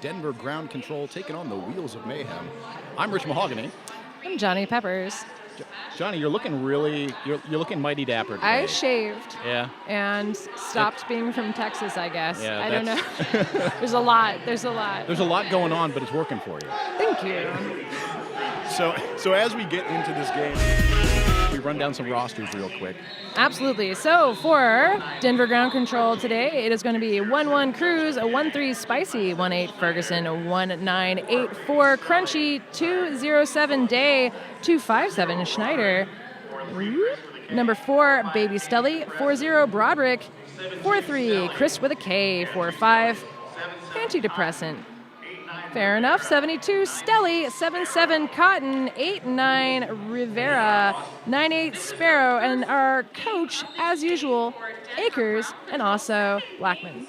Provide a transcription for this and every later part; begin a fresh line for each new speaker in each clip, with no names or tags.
Denver Ground Control taking on the Wheels of Mayhem. I'm Rich Mahogany.
I'm Johnny Peppers.
Johnny, you're looking you're looking mighty dapper today.
I shaved.
Yeah.
And stopped being from Texas, I guess.
Yeah,
I don't know. There's a lot.
There's a lot going on, but it's working for you.
Thank you.
So as we get into this game, we run down some rosters real quick.
Absolutely. So for Denver Ground Control today, it is going to be 1-1 Cruz, a 1-3 Spicy, 1-8 Ferguson, a 1-9 8-4 Crunchy, 2-0-7 Day, 2-5-7 Schneider, number 4 Baby Stelly, 4-0 Broderick, 4-3 Chris with a K, 4-5 Antidepressant. Fair enough. 72 Stelly, 7-7 Cotton, 8-9 Rivera, 9-8 Sparrow, and our coach, as usual, Akers, and also Blackman.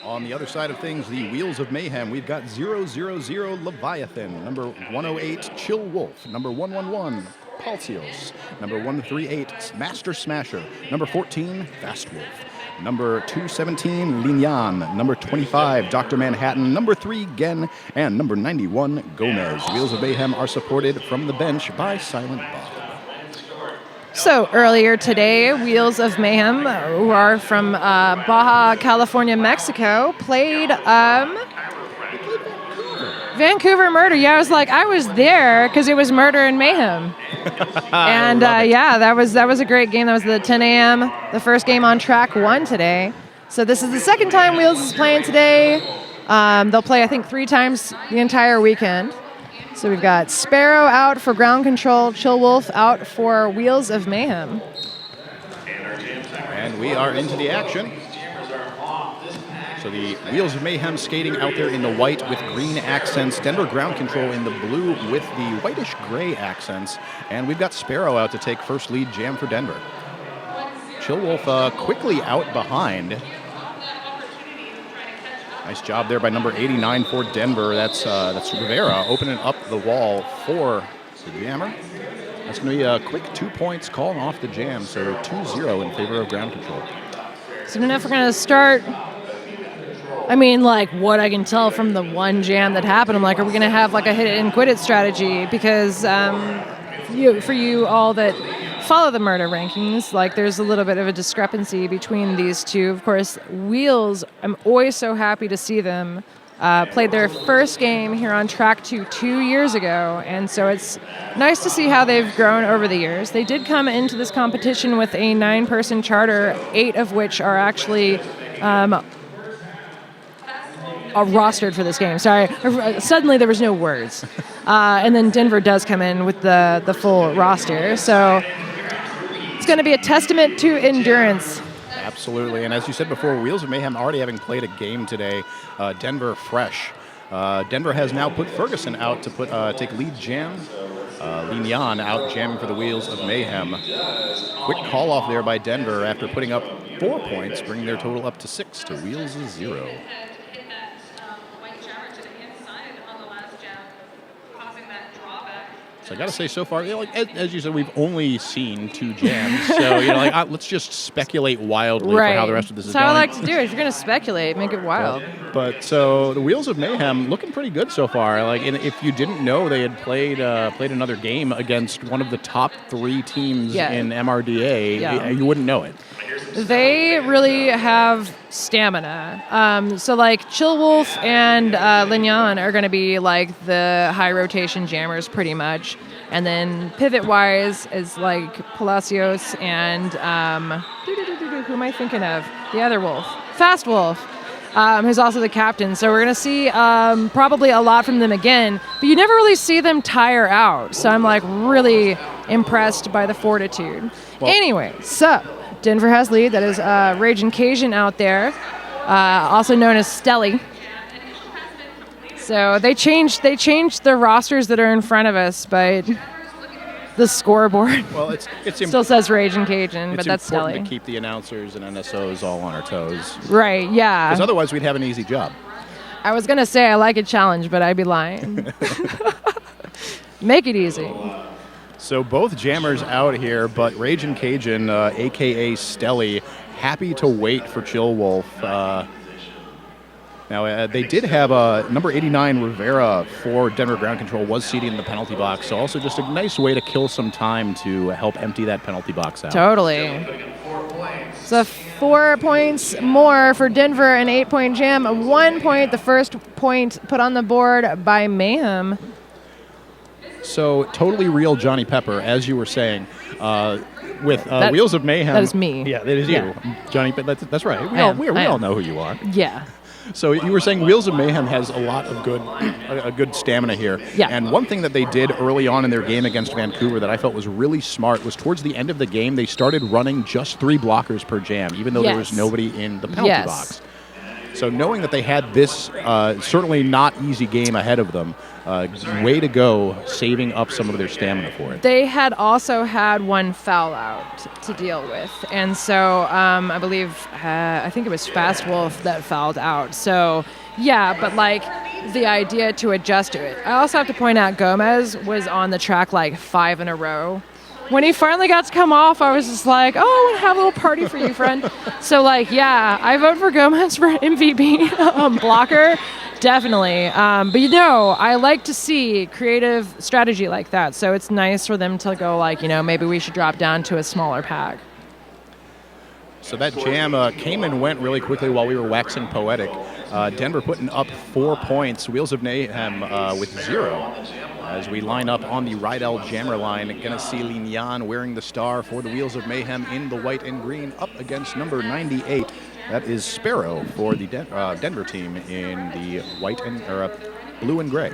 On the other side of things, the Wheels of Mayhem, we've got 000 Leviathan, number 108 Chill Wolf, number 111 Pulsios, number 138 Master Smasher, number 14 Fast Wolf, number 217, Lignan. Number 25, Dr. Manhattan. Number 3, Gen. And number 91, Gomez. Wheels of Mayhem are supported from the bench by Silent Bob.
So earlier today, Wheels of Mayhem, who are from Baja California, Mexico, played Vancouver Murder. Yeah, I was there because it was Murder and Mayhem. And that was a great game. That was the 10 a.m. the first game on track 1 today. So this is the second time Wheels is playing today. They'll play, I think, 3 times the entire weekend. So we've got Sparrow out for Ground Control, Chill Wolf out for Wheels of Mayhem.
And we are into the action. So the Wheels of Mayhem skating out there in the white with green accents. Denver Ground Control in the blue with the whitish gray accents. And we've got Sparrow out to take first lead jam for Denver. Chill Wolf quickly out behind. Nice job there by number 89 for Denver. That's Rivera opening up the wall for the jammer. That's going to be a quick 2 points calling off the jam. So 2-0 in favor of Ground Control.
So I don't know if we're going to start... I mean, what I can tell from the one jam that happened, I'm are we going to have a hit it and quit it strategy? Because for you all that follow the murder rankings, there's a little bit of a discrepancy between these two. Of course, Wheels, I'm always so happy to see them. Played their first game here on track 2 years ago, and so it's nice to see how they've grown over the years. They did come into this competition with a 9-person charter, 8 of which are actually... rostered for this game. Sorry, suddenly there was no words. And then Denver does come in with the full roster. So it's going to be a testament to endurance.
Absolutely. And as you said before, Wheels of Mayhem already having played a game today. Denver fresh. Denver has now put Ferguson out to take lead jam. Lignan out jamming for the Wheels of Mayhem. Quick call off there by Denver after putting up 4 points, bringing their total up to 6 to Wheels' 0. So I got to say, so far, as you said, we've only seen 2 jams. So, let's just speculate wildly for how the rest of this is going.
That's how I like to do it. If you're going to speculate, make it wild.
But so the Wheels of Mayhem looking pretty good so far. And if you didn't know they had played another game against one of the top 3 teams in MRDA, you wouldn't know it.
They really have stamina. So Chill Wolf and Lignan are going to be the high rotation jammers pretty much. And then pivot wise is Palacios and who am I thinking of? The other wolf. Fast Wolf. Who's also the captain. So we're going to see probably a lot from them again. But you never really see them tire out. So I'm really impressed by the fortitude. Well, anyway, so Denver has lead. That is Raging Cajun out there, also known as Stelly. So they changed the rosters that are in front of us, but the scoreboard still says Raging Cajun, but that's Stelly.
It's important to keep the announcers and NSOs all on our toes.
Right, yeah.
Because otherwise we'd have an easy job.
I was going to say I like a challenge, but I'd be lying. Make it easy.
So both jammers out here, but Raging Cajun, a.k.a. Stelly, happy to wait for Chill Wolf. Now, they did have number 89, Rivera, for Denver Ground Control, was seated in the penalty box. So also just a nice way to kill some time to help empty that penalty box out.
Totally. So 4 points more for Denver, an 8-point jam. 1 point, the first point put on the board by Mayhem.
So totally real Johnny Pepper, as you were saying, with Wheels of Mayhem.
That is me.
Yeah, that is you, Johnny. But that's right. We all know who you are.
Yeah.
So you were saying Wheels of Mayhem has a lot of good stamina here.
Yeah.
And one thing that they did early on in their game against Vancouver that I felt was really smart was towards the end of the game, they started running just 3 blockers per jam, even though there was nobody in the penalty box. So knowing that they had this certainly not easy game ahead of them, way to go saving up some of their stamina for it.
They had also had 1 foul out to deal with. And so I believe, I think it was Fast Wolf that fouled out. So, yeah, but like the idea to adjust to it. I also have to point out Gomez was on the track like 5 in a row. When he finally got to come off, I was just like, oh, I want to have a little party for you, friend. So, like, yeah, I vote for Gomez for MVP blocker. Definitely. But, I like to see creative strategy like that. So it's nice for them to go like, maybe we should drop down to a smaller pack.
So that jam came and went really quickly while we were waxing poetic. Denver putting up 4 points. Wheels of Mayhem with 0. As we line up on the Rydell Jammer line, going to see Lignan wearing the star for the Wheels of Mayhem in the white and green up against number 98. That is Sparrow for the Denver team in the white and blue and gray.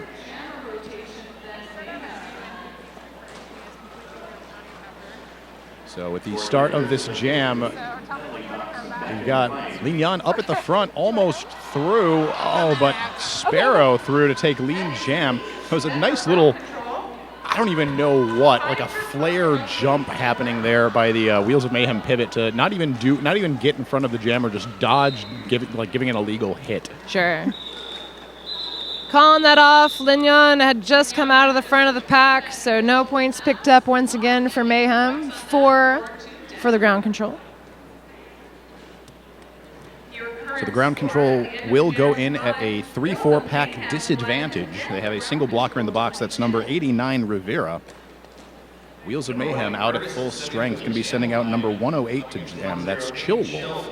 So with the start of this jam, we've got Lignan up at the front, almost through. Oh, but Sparrow through to take lead jam. It was a nice little, I don't even know what, like a flare jump happening there by the Wheels of Mayhem pivot to not even get in front of the jam or just dodge, giving an illegal hit.
Sure. Calling that off, Lignan had just come out of the front of the pack, so no points picked up once again for Mayhem. 4 for the ground control.
So the ground control will go in at a 3-4 pack disadvantage. They have a single blocker in the box. That's number 89, Rivera. Wheels of Mayhem out at full strength. Going to be sending out number 108 to jam. That's Chill Wolf.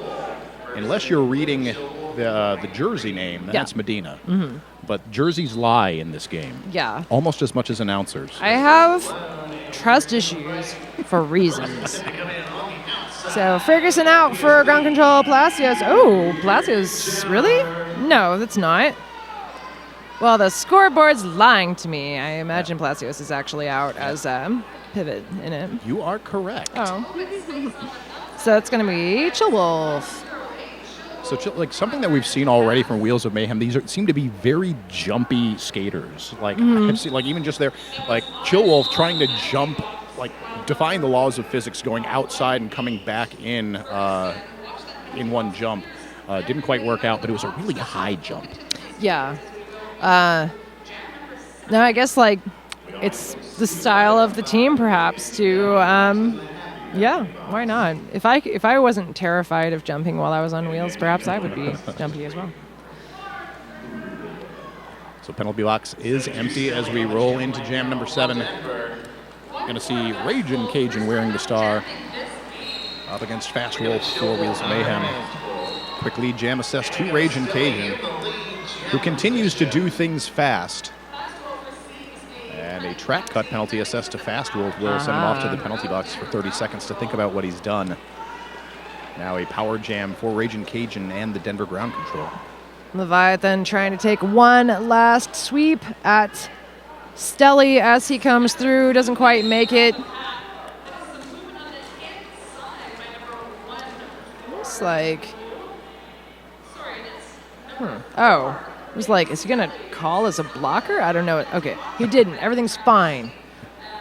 Unless you're reading the jersey name, that's Medina. Mm-hmm. But jerseys lie in this game.
Yeah.
Almost as much as announcers.
I have trust issues for reasons. So Ferguson out for ground control. Palacios. Oh, Palacios. Really? No, that's not. Well, the scoreboard's lying to me. I imagine Palacios is actually out as pivot in it.
You are correct.
Oh. So it's going to be Chill Wolf.
So, something that we've seen already from Wheels of Mayhem, these seem to be very jumpy skaters. I've seen, even just there, Chill Wolf trying to jump, defying the laws of physics, going outside and coming back in one jump. Didn't quite work out, but it was a really high jump.
Yeah. No, I guess, it's the style of the team, perhaps, to... yeah, why not? If I wasn't terrified of jumping while I was on wheels, perhaps I would be jumpy as well.
So penalty box is empty as we roll into jam number 7. Going to see Ragin' Cajun wearing the star up against Fast Wolf for Wheels of Mayhem. Quick lead jam assessed to Ragin' Cajun, who continues to do things fast. And a track cut penalty assessed to Fast Wolf will send him off to the penalty box for 30 seconds to think about what he's done. Now a power jam for Ragin' Cajun and the Denver ground control.
Leviathan trying to take one last sweep at Stelly as he comes through. Doesn't quite make it. Looks like... Oh. It was like, is he going to call as a blocker? I don't know. Okay, he didn't. Everything's fine.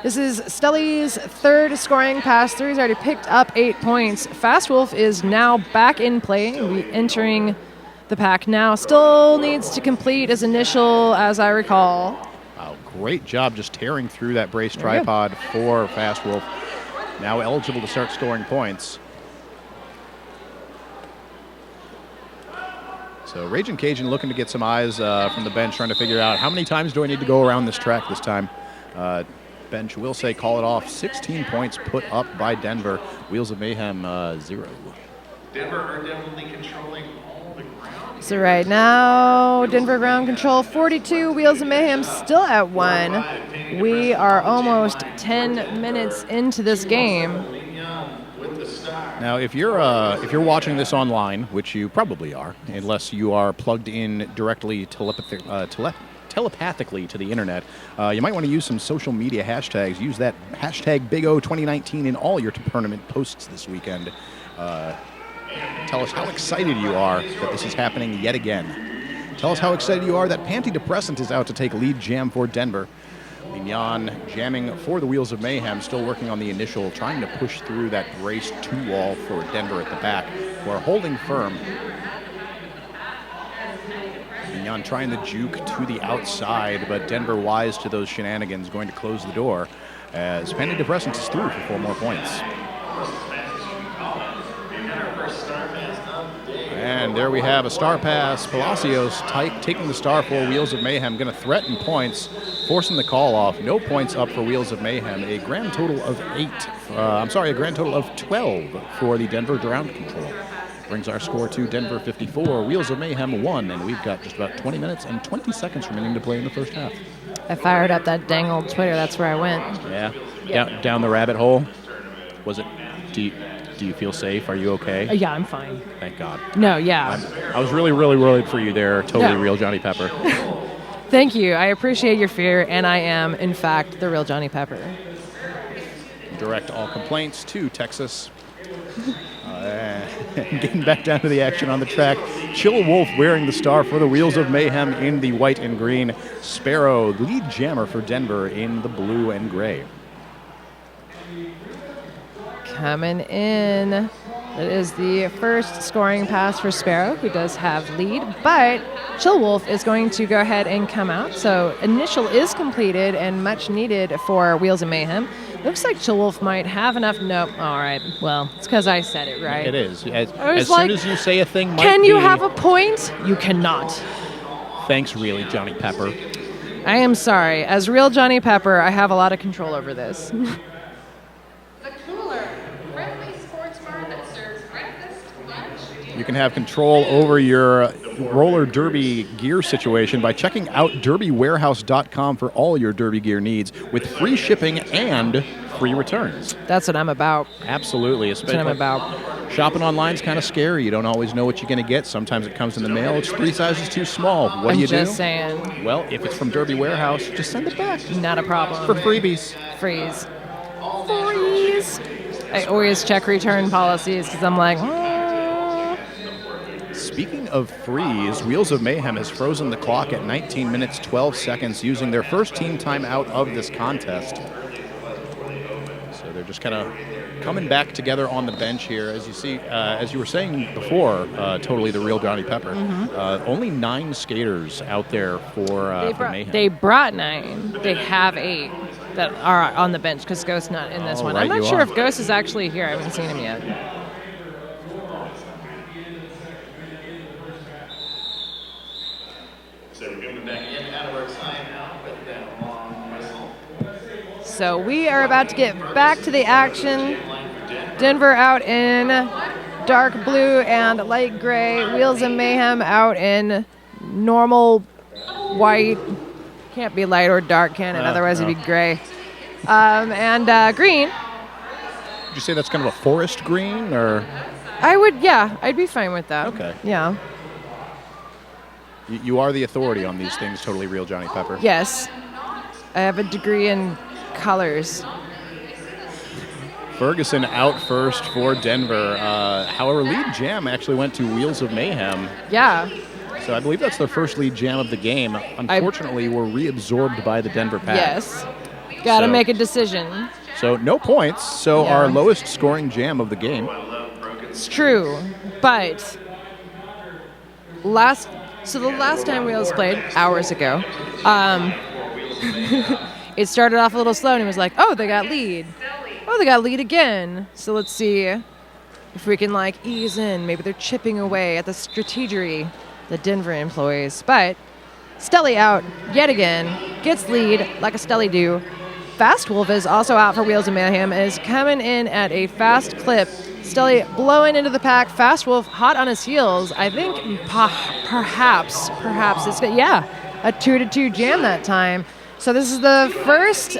This is Stelly's third scoring pass through. He's already picked up 8 points. Fast Wolf is now back in play, entering the pack now. Still needs to complete his initial, as I recall.
Wow, great job just tearing through that brace tripod for Fast Wolf. Now eligible to start scoring points. So Raging Cajun looking to get some eyes from the bench, trying to figure out how many times do I need to go around this track this time. Bench will say call it off. 16 points put up by Denver. Wheels of Mayhem 0.
Denver are definitely controlling all the ground.
So right now, Denver ground control 42, Wheels of Mayhem still at 1. We are almost 10 minutes into this game.
Now, if you're watching this online, which you probably are, unless you are plugged in directly telepathically to the internet, you might want to use some social media hashtags. Use that hashtag BigO2019 in all your tournament posts this weekend. Tell us how excited you are that this is happening yet again. Tell us how excited you are that Panty-Depressant is out to take lead jam for Denver. Lignan jamming for the Wheels of Mayhem, still working on the initial, trying to push through that race 2 wall for Denver at the back, who are holding firm. Lignan trying to juke to the outside, but Denver, wise to those shenanigans, going to close the door as Panty-Depressant is through for 4 more points. And there we have a star pass. Palacios taking the star for Wheels of Mayhem, going to threaten points, forcing the call off. No points up for Wheels of Mayhem. A grand total of 12 for the Denver ground control. Brings our score to Denver 54, Wheels of Mayhem 1, and we've got just about 20 minutes and 20 seconds remaining to play in the first half.
I fired up that dang old Twitter. That's where I went.
Yeah. Down the rabbit hole. Was it? Do you feel safe? Are you okay?
Yeah, I'm fine.
Thank God.
No, yeah.
I was really, really worried for you there. Totally real Johnny Pepper.
Thank you. I appreciate your fear, and I am, in fact, the real Johnny Pepper.
Direct all complaints to Texas. Getting back down to the action on the track. Chill Wolf wearing the star for the Wheels of Mayhem in the white and green. Sparrow, lead jammer for Denver in the blue and gray.
Coming in. It is the first scoring pass for Sparrow, who does have lead, but Chill Wolf is going to go ahead and come out. So initial is completed and much needed for Wheels of Mayhem. Looks like Chill Wolf might have enough. Nope. All right. Well, it's because I said it, right?
It is. As soon as you say a thing might
Can you have a point? You cannot.
Thanks, really, Johnny Pepper.
I am sorry. As real Johnny Pepper, I have a lot of control over this.
You can have control over your roller derby gear situation by checking out derbywarehouse.com for all your derby gear needs with free shipping and free returns.
That's what I'm about.
Absolutely.
That's what I'm about.
Shopping online is kind of scary. You don't always know what you're going to get. Sometimes it comes in the mail. It's 3 sizes too small. What do you do?
I'm just saying.
Well, if it's from Derby Warehouse, just send it back.
Not a problem.
For freebies.
Freeze. I always check return policies because I'm like,
Speaking of freeze, Wheels of Mayhem has frozen the clock at 19 minutes, 12 seconds using their first team timeout of this contest. So they're just kind of coming back together on the bench here. As you see, as you were saying before, totally the real Johnny Pepper. Mm-hmm. Only 9 skaters out there for Mayhem.
They brought 9. They have 8 that are on the bench because Ghost's not in this one.
Right,
I'm not sure if Ghost is actually here. I haven't seen him yet. So we are about to get back to the action. Denver out in dark blue and light gray. Wheels of Mayhem out in normal white. Can't be light or dark, can it? Otherwise it'd be gray. And green.
Would you say that's kind of a forest green, or?
I'd be fine with that.
Okay.
Yeah.
You are the authority on these things, totally real Johnny Pepper.
Yes. I have a degree in colors.
Ferguson out first for Denver. However, lead jam actually went to Wheels of Mayhem.
Yeah.
So I believe that's their first lead jam of the game. Unfortunately, we're reabsorbed by the Denver pack.
Yes. Got to make a decision.
So no points. So our lowest scoring jam of the game.
It's true, but the last time Wheels played, hours ago, it started off a little slow, and it was like, oh, they got lead. Oh, they got lead again. So let's see if we can, ease in. Maybe they're chipping away at the strategery. the Denver employees. But Stelly out yet again, gets lead like a Stelly do. Fast Wolf is also out for Wheels of Mayhem, is coming in at a fast clip. Stelly blowing into the pack. Fast Wolf hot on his heels. I think perhaps it's good. Yeah, a 2-2 jam that time. So this is the first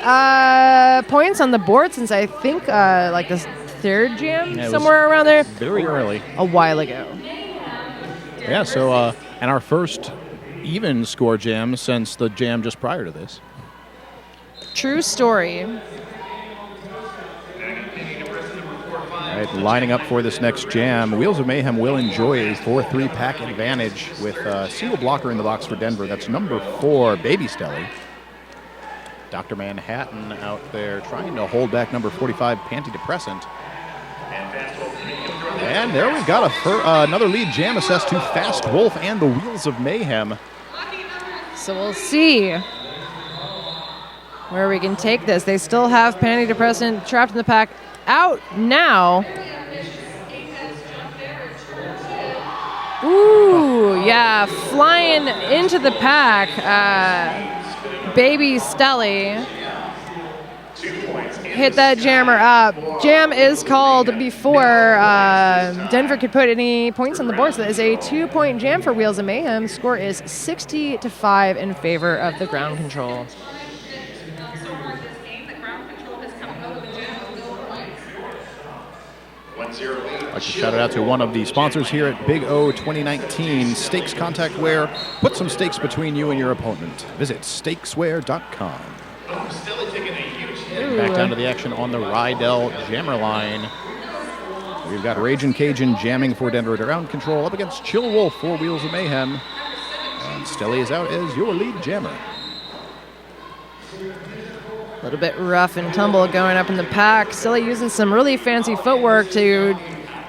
points on the board since I think like the third jam, somewhere around there.
Very early.
A while ago.
Yeah, so, and our first even score jam since the jam just prior to this.
True story.
All right, lining up for this next jam, Wheels of Mayhem will enjoy a 4-3 pack advantage with a single blocker in the box for Denver. That's number 4, Baby Stelly. Dr. Manhattan out there trying to hold back number 45, Panty Depressant. And there we've got another lead jam assessed to Fast Wolf and the Wheels of Mayhem.
So we'll see where we can take this. They still have Panty Depressant trapped in the pack. Out now. Ooh, yeah, flying into the pack. Baby Stelly hit that jammer up. Jam is called before Denver could put any points on the board. So that is a 2-point jam for Wheels of Mayhem. Score is 60-5 in favor of the ground control.
I'd like to shout it out to one of the sponsors here at Big O 2019, Stakes Contact Wear. Put some stakes between you and your opponent. Visit stakeswear.com. Back down to the action on the Rydell Jammer line. We've got Ragin' Cajun jamming for Denver ground control up against Chill Wolf for Wheels of Mayhem. And Stelly is out as your lead jammer.
A little bit rough and tumble going up in the pack. Still using some really fancy footwork to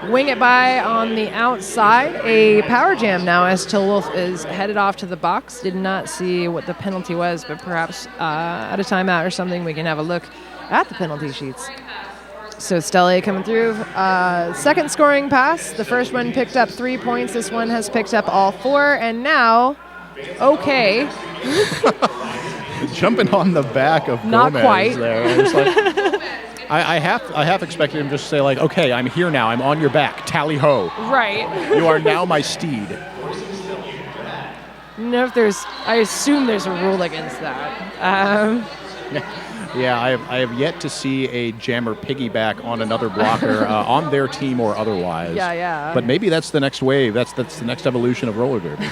wing it by on the outside. A power jam now as Chill Wolf is headed off to the box. Did not see what the penalty was, but perhaps at a timeout or something we can have a look at the penalty sheets. So Stelly coming through. Second scoring pass. The first one picked up 3 points. This one has picked up all 4. And now, okay.
Jumping on the back of
Not
Gomez
quite.
there. It's like, I half expected him just to say like, okay, I'm here now. I'm on your back. Tally ho.
Right.
You are now my steed.
No, I assume there's a rule against that.
Yeah, I have yet to see a jammer piggyback on another blocker on their team or otherwise.
Yeah.
But maybe that's the next wave. That's the next evolution of roller derby.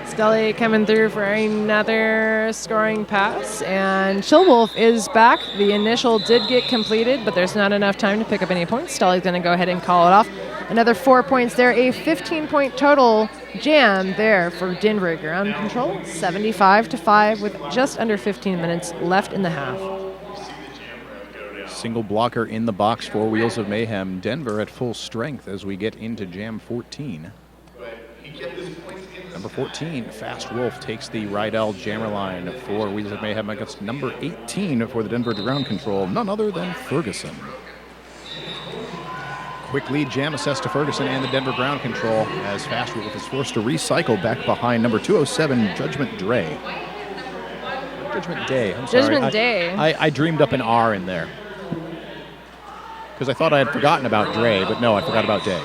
Stelly coming through for another scoring pass, and Chill Wolf is back. The initial did get completed, but there's not enough time to pick up any points. Stelly's going to go ahead and call it off. Another 4 points there, a 15-point total jam there for Denver ground control, 75-5 with just under 15 minutes left in the half.
Single blocker in the box for Wheels of Mayhem. Denver at full strength as we get into jam 14. Number 14, Fast Wolf takes the Rydell jammer line for Wheels of Mayhem against number 18 for the Denver ground control, none other than Ferguson. Quick lead jam assessed to Ferguson and the Denver ground control as Fast Wolf is forced to recycle back behind number 207, Judgment Day. I'm sorry.
Judgment Day.
I dreamed up an R in there because I thought I had forgotten about Dre, but no, I forgot about Day.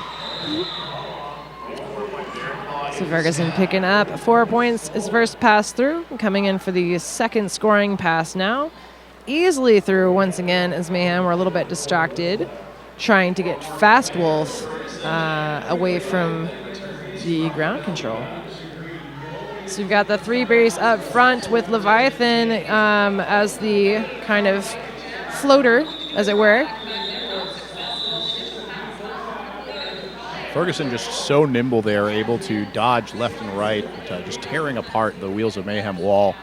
So Ferguson picking up 4 points his first pass through, coming in for the second scoring pass now. Easily through once again as Mayhem were a little bit distracted, trying to get Fast Wolf away from the ground control. So we've got the 3 base up front with Leviathan as the kind of floater, as it were.
Ferguson just so nimble there, able to dodge left and right, just tearing apart the Wheels of Mayhem wall.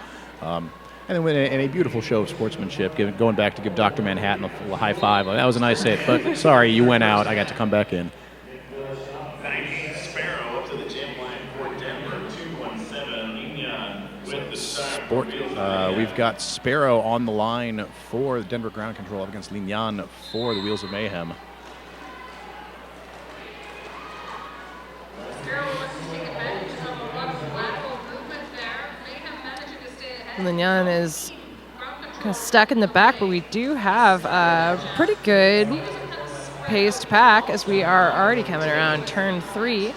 And then in a beautiful show of sportsmanship, going back to give Dr. Manhattan a high five. That was a nice hit, but sorry, you went out. I got to come back in.
Sparrow up to the jam line for Denver, 217, Leon with the start.
We've got Sparrow on the line for the Denver ground control up against Lignan for the Wheels of Mayhem.
Lignon is kind of stuck in the back, but we do have a pretty good paced pack as we are already coming around turn 3.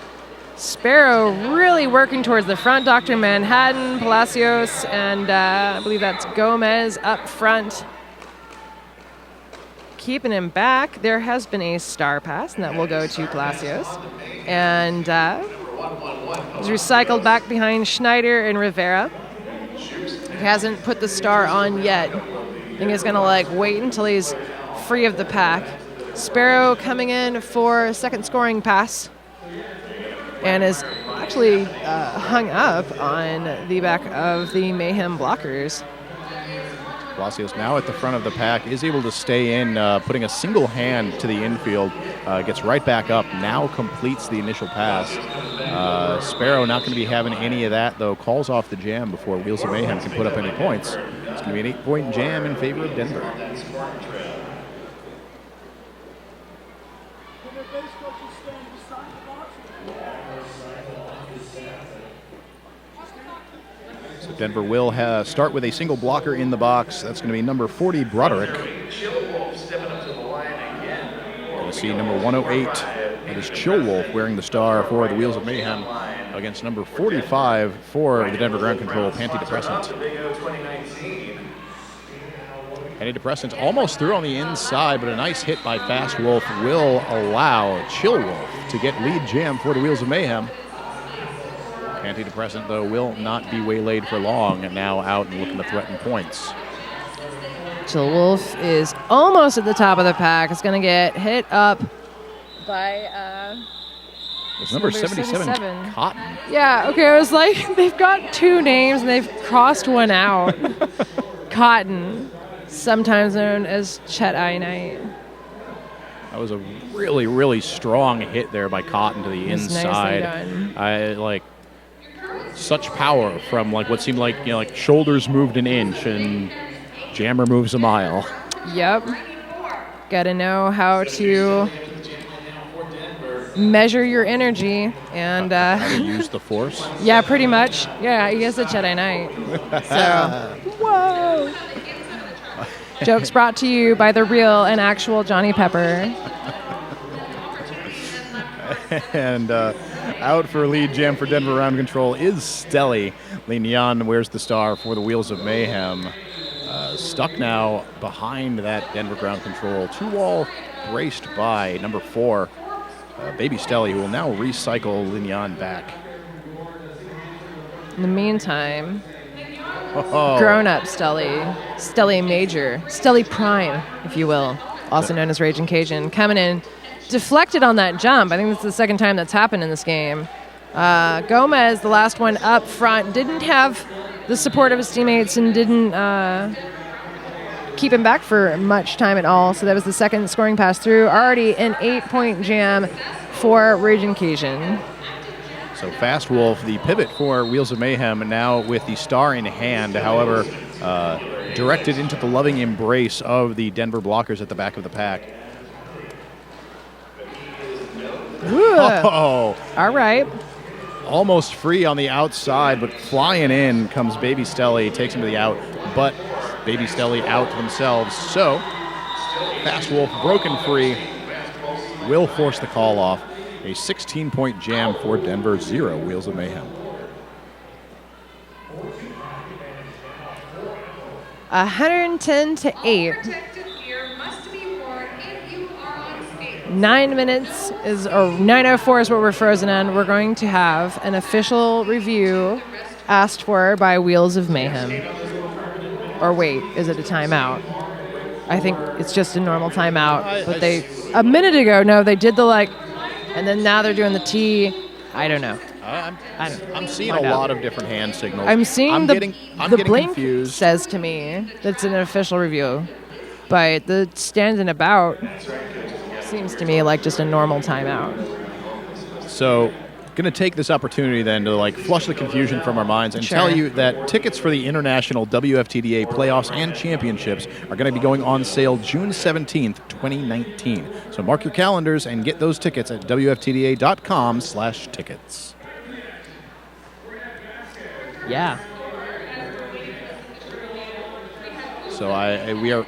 Sparrow really working towards the front. Dr. Manhattan, Palacios, and I believe that's Gomez up front. Keeping him back. There has been a star pass, and that will go to Palacios. And he's recycled back behind Schneider and Rivera. He hasn't put the star on yet. I think he's going to wait until he's free of the pack. Sparrow coming in for second scoring pass. And is actually hung up on the back of the Mayhem blockers.
Palacios now at the front of the pack is able to stay in, putting a single hand to the infield, gets right back up, now completes the initial pass. Sparrow not going to be having any of that, though, calls off the jam before Wheels of Mayhem can put up any points. It's going to be an 8-point jam in favor of Denver. So Denver will start with a single blocker in the box. That's going to be number 40, Broderick. Going to see number 108. That is Chillwolf wearing the star for the Wheels of Mayhem against number 45 for the Denver Ground Control, Antidepressant. Antidepressant almost through on the inside, but a nice hit by Fast Wolf will allow Chillwolf to get lead jam for the Wheels of Mayhem. Antidepressant, though, will not be waylaid for long, and now out and looking to threaten points.
Chillwolf is almost at the top of the pack. It's going to get hit up by
it's number 77, Cotton.
Yeah, okay, I was like, they've got two names, and they've crossed one out. Cotton, sometimes known as Chet Knight.
That was a really, really strong hit there by Cotton to the inside.
Nicely done.
Such power from what seemed like shoulders moved an inch and jammer moves a mile.
Yep. Gotta know how to measure your energy and
how to use the force.
Yeah, pretty much. Yeah, he is a Jedi Knight. So whoa. Jokes brought to you by the real and actual Johnny Pepper.
And out for lead jam for Denver Round Control is Stelly. Lignon wears the star for the Wheels of Mayhem. Stuck now behind that Denver Ground Control. Two-wall braced by number 4, Baby Stelly, who will now recycle Lignon back.
In the meantime, grown-up Stelly, Stelly Major, Stelly Prime, if you will, also known as Raging Cajun, coming in. Deflected on that jump. I think that's the second time that's happened in this game. Gomez, the last one up front, didn't have the support of his teammates and didn't keep him back for much time at all. So that was the second scoring pass through. Already an 8-point jam for Raging Cajun.
So Fast Wolf, the pivot for Wheels of Mayhem, now with the star in hand. However, directed into the loving embrace of the Denver blockers at the back of the pack.
Oh, all right.
Almost free on the outside, but flying in comes Baby Stelly, takes him to the out, but Baby Stelly out themselves. So Fast Wolf broken free, will force the call off. A 16-point jam for Denver, 0 Wheels of Mayhem.
110-8. 9 minutes is, or 9:04 is what we're frozen on. We're going to have an official review asked for by Wheels of Mayhem. Or wait, is it a timeout? I think it's just a normal timeout. But they, a minute ago, no, they did the and then now they're doing the T. I don't know.
I'm seeing a lot of different hand signals.
I'm seeing
I'm
the
getting
blink
confused.
Says to me that's an official review. But the standing about seems to me like just a normal timeout.
So, going to take this opportunity then to flush the confusion from our minds and tell you that tickets for the international WFTDA playoffs and championships are going to be going on sale June 17th, 2019. So mark your calendars and get those tickets at WFTDA.com/tickets.
Yeah.
So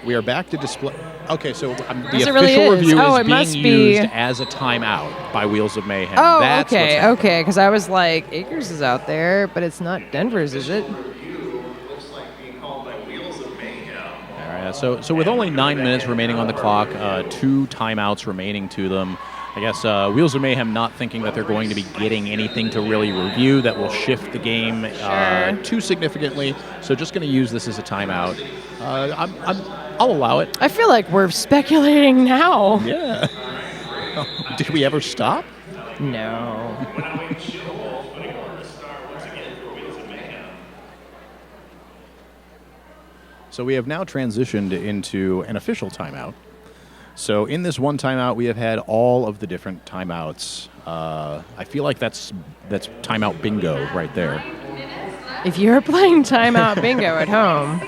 we are back to display. Okay, so the
Yes, it
official
really is.
review
Oh,
is
it
being
must
used
be-
as a timeout by Wheels of Mayhem.
Oh,
That's what's
okay,
happening.
okay. Because I was like, Acres is out there, but it's not Denver's, is it?
Looks like being called by Wheels of Mayhem.
All right, so with only 9 minutes remaining on the clock, 2 timeouts remaining to them, I guess Wheels of Mayhem not thinking that they're going to be getting anything to really review that will shift the game too significantly. So just going to use this as a timeout. I'll allow it.
I feel like we're speculating now.
Yeah. Did we ever stop?
No.
So we have now transitioned into an official timeout. So in this one timeout, we have had all of the different timeouts. I feel like that's timeout bingo right there.
If you're playing timeout bingo at home,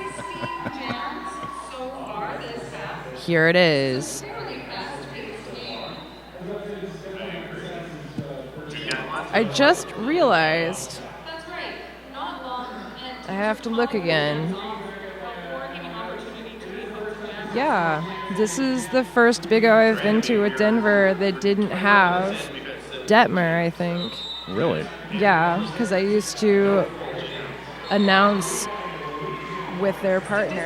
here it is. I just realized I have to look again. Yeah, this is the first Big O I've been to with Denver that didn't have Detmer, I think.
Really?
Yeah, because I used to announce with their partner,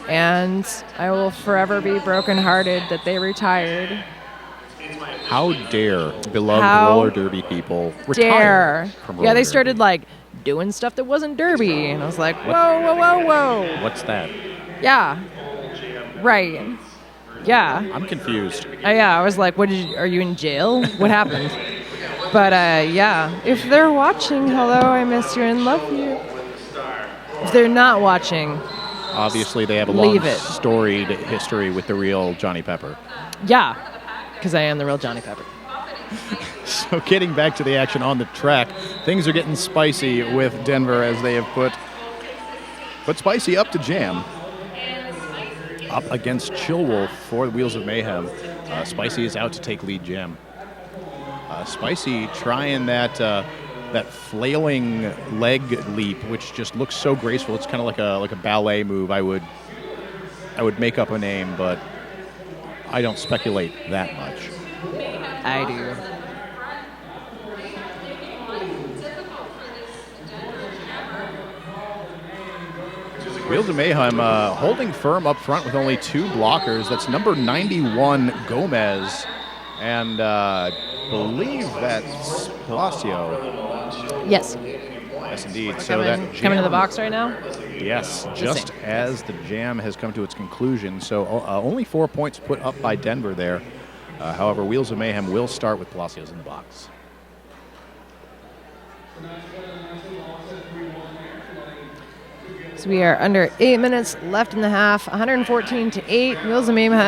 and I will forever be brokenhearted that they retired.
How dare beloved
How
roller derby people retire from roller
Yeah, they
derby?
started like doing stuff that wasn't derby, and I was like, whoa, whoa, whoa, whoa.
What's that?
Yeah. Right. Yeah.
I'm confused.
Yeah, I was like, are you in jail? What happened? But yeah, if they're watching, hello, I miss you and love you. If they're not watching,
Obviously, they have a long,
Leave it.
storied history with the real Johnny Pepper.
yeah, because I am the real Johnny Pepper.
So getting back to the action on the track, things are getting spicy with Denver as they have put Spicy up to Jam. Up against Chill Wolf for the Wheels of Mayhem. Spicy is out to take lead Jam. Spicy trying that flailing leg leap, which just looks so graceful. It's kind of like a ballet move. I would make up a name, but I don't speculate that much.
I do.
Wheels of Mayhem holding firm up front with only 2 blockers. That's number 91, Gomez. And believe that's Palacio.
Yes.
Yes, indeed. So that
Coming to the
Jam-
box right now?
Yes,
Let's
just
see.
as the Jam has come to its conclusion. So only 4 points put up by Denver there. However, Wheels of Mayhem will start with Palacios in the box.
So we are under 8 minutes left in the half, 114-8. Wheels of Mayhem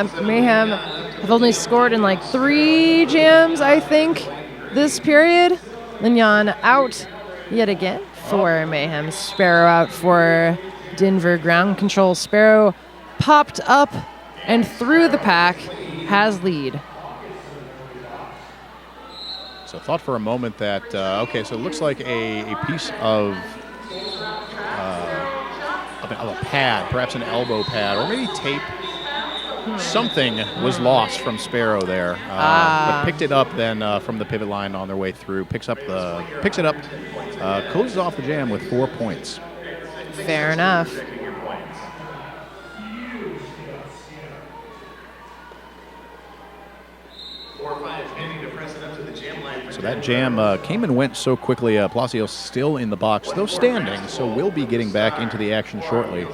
have only scored in like 3 jams, I think, this period. Lignon out yet again for Mayhem. Sparrow out for Denver. Ground control. Sparrow popped up and through the pack, has lead.
So thought for a moment that, okay, so it looks like a piece of a pad, perhaps an elbow pad, or maybe tape. Something was lost from Sparrow there, but picked it up then from the pivot line on their way through. Picks it up, closes off the Jam with 4 points.
Fair enough.
So that Jam came and went so quickly. Palacios still in the box, though standing, so we'll be getting back into the action shortly.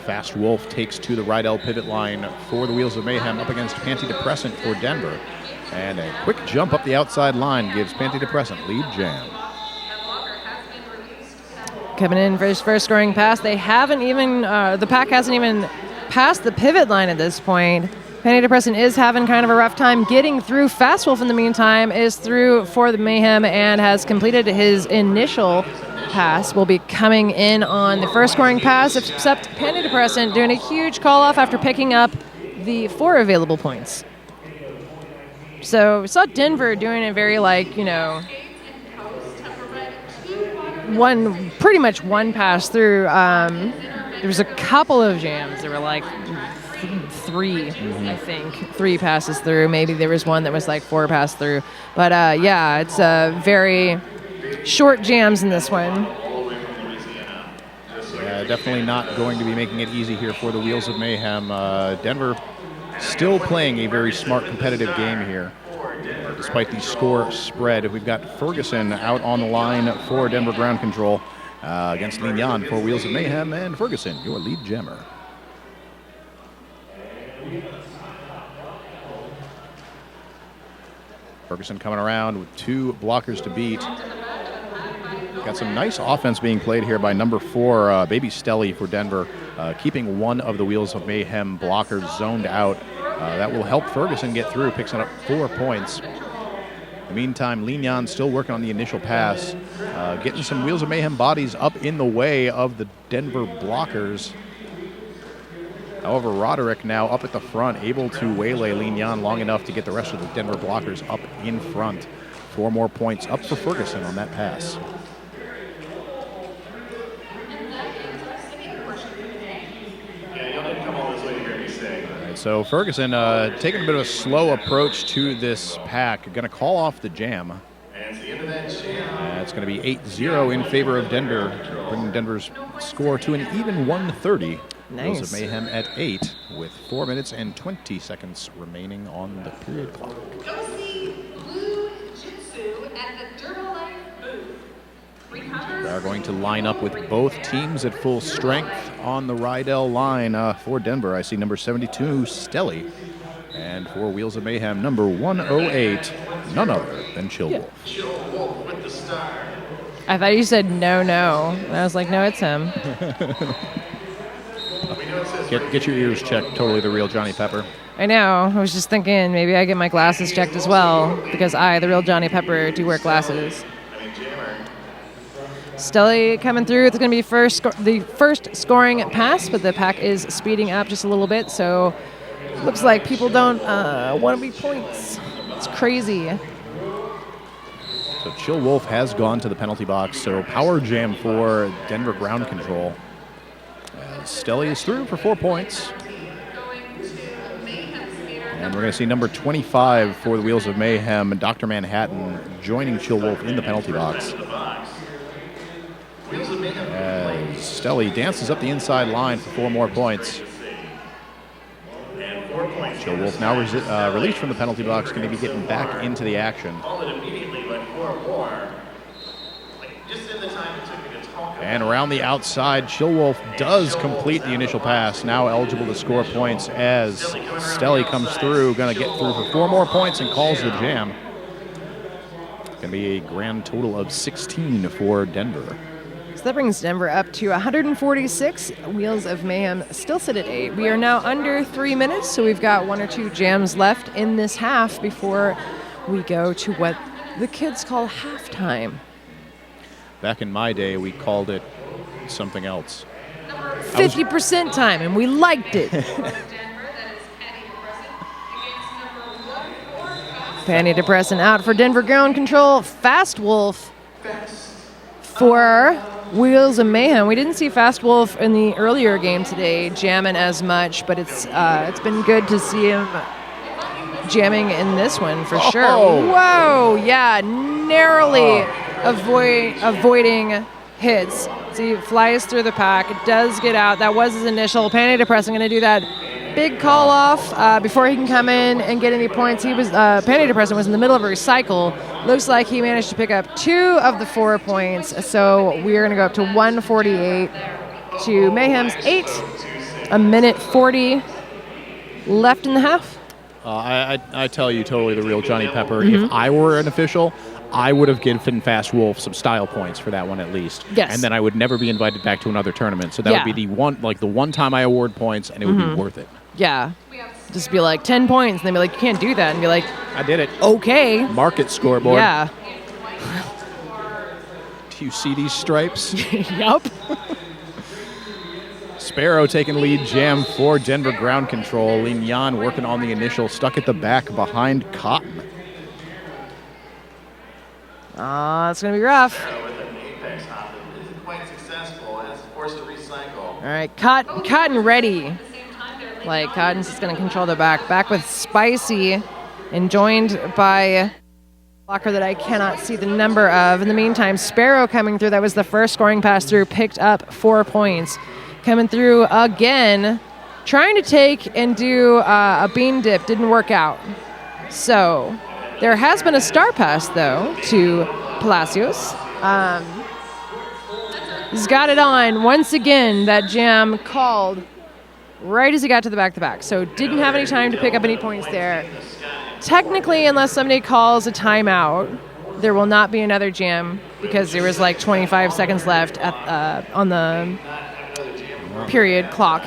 Fast Wolf takes to the right L pivot line for the Wheels of Mayhem up against Panty-Depressant for Denver. And a quick jump up the outside line gives Panty-Depressant lead Jam.
Coming in for his first scoring pass. They haven't even, the pack hasn't even passed the pivot line at this point. Panty-Depressant is having kind of a rough time getting through. Fast Wolf, in the meantime, is through for the Mayhem and has completed his initial pass. Will be coming in on the first scoring pass, except Panty-Depressant doing a huge call-off after picking up the 4 available points. So we saw Denver doing a very, pretty much one pass through. There was a couple of jams. There were like three, I think, 3 passes through. Maybe there was one that was like 4 pass through. But yeah, it's very short jams in this one.
Yeah, definitely not going to be making it easy here for the Wheels of Mayhem. Denver still playing a very smart competitive game here. Despite the score spread, we've got Ferguson out on the line for Denver Ground Control against Lignan for Wheels of Mayhem, and Ferguson, your lead jammer. Ferguson coming around with 2 blockers to beat. Got some nice offense being played here by number 4, Baby Stelly for Denver, keeping one of the Wheels of Mayhem blockers zoned out. That will help Ferguson get through, picks up 4 points. In the meantime, Lignan still working on the initial pass, getting some Wheels of Mayhem bodies up in the way of the Denver blockers. However, Roderick now up at the front, able to waylay Lignan long enough to get the rest of the Denver blockers up in front. 4 more points up for Ferguson on that pass. So Ferguson taking a bit of a slow approach to this pack. Going to call off the jam. It's going to be 8-0 in favor of Denver, bringing Denver's score to an even 130.
Nice.
Wheels of Mayhem at 8 with 4 minutes and 20 seconds remaining on the period clock.
Go see Blue Jitsu at the Dermalife booth.
We are going to line up with both teams at full strength on the Rydell line. For Denver, I see number 72, Stelly. And for Wheels of Mayhem, number 108, none other than Chill Wolf.
Chill Wolf with the star.
I thought you said no. And I was like, no, it's him.
Get your ears checked. Totally the real Johnny Pepper.
I know. I was just thinking maybe I get my glasses checked as well, because I, the real Johnny Pepper, do wear glasses. Stelly coming through. It's going to be the first scoring pass, but the pack is speeding up just a little bit, so looks like people don't want to be points. It's crazy.
So Chill Wolf has gone to the penalty box, so power jam for Denver Ground Control. Stelly is through for 4 points. And we're going to see number 25 for the Wheels of Mayhem, Dr. Manhattan, joining Chill Wolf in the penalty box. As Stelly dances up the inside line for 4 more points. Chill Wolf now released from the penalty box, going to be getting back into the action. And around the outside, Chill Wolf does complete the initial pass, now eligible to score points as Stelly comes through, going to get through for 4 more points and calls the jam. Going to be a grand total of 16 for Denver.
So that brings Denver up to 146. Wheels of Mayhem still sit at 8. We are now under 3 minutes, so we've got 1 or 2 jams left in this half before we go to what the kids call halftime.
Back in my day, we called it something else.
50% time, and we liked it. Panty depressant out for Denver Ground Control. Fast Wolf for Wheels of Mayhem. We didn't see Fast Wolf in the earlier game today jamming as much, but it's been good to see him jamming in this one for sure. Whoa, yeah, narrowly avoiding hits. See, flies through the pack, does get out. That was his initial. Panty depressant going to do that big call off before he can come in and get any points. He was Panty depressant was in the middle of a recycle. Looks like he managed to pick up 2 of the 4 points. So we are going to go up to 148 to Mayhem's 8. A minute 40 left in the half.
I tell you, totally the real Johnny Pepper. If I were an official, I would have given Fast Wolf some style points for that one at least.
Yes.
And then I would never be invited back to another tournament. So that would be the one time I award points, and it would be worth it.
Yeah. Just be like 10 points, and they'd be like, you can't do that. And be like,
I did it.
Okay.
Market scoreboard.
Yeah.
Do you see these stripes?
Yup.
Sparrow taking lead jam for Denver Ground Control. Lignan working on the initial, stuck at the back behind Cotton.
It's going to be rough.
successful and is forced to recycle.
All right, Cotton ready. Like, Cotton's just going to control the back. Back with Spicy and joined by a blocker that I cannot see the number of. In the meantime, Sparrow coming through. That was the first scoring pass through. Picked up 4 points. Coming through again. Trying to take and do a bean dip. Didn't work out. So there has been a star pass, though, to Palacios. He's got it on. Once again, that jam called right as he got to the back-to-back. So didn't have any time to pick up any points there. Technically, unless somebody calls a timeout, there will not be another jam because there was like 25 seconds left on the period clock,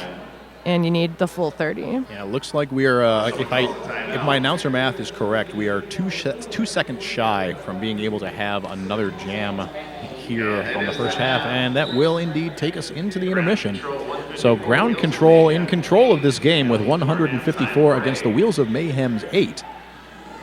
and you need the full 30.
Yeah, it looks like we are, if my announcer math is correct, we are 2 seconds shy from being able to have another jam here on the first half, and that will indeed take us into the intermission. So ground control in control of this game with 154 against the Wheels of Mayhem's 8.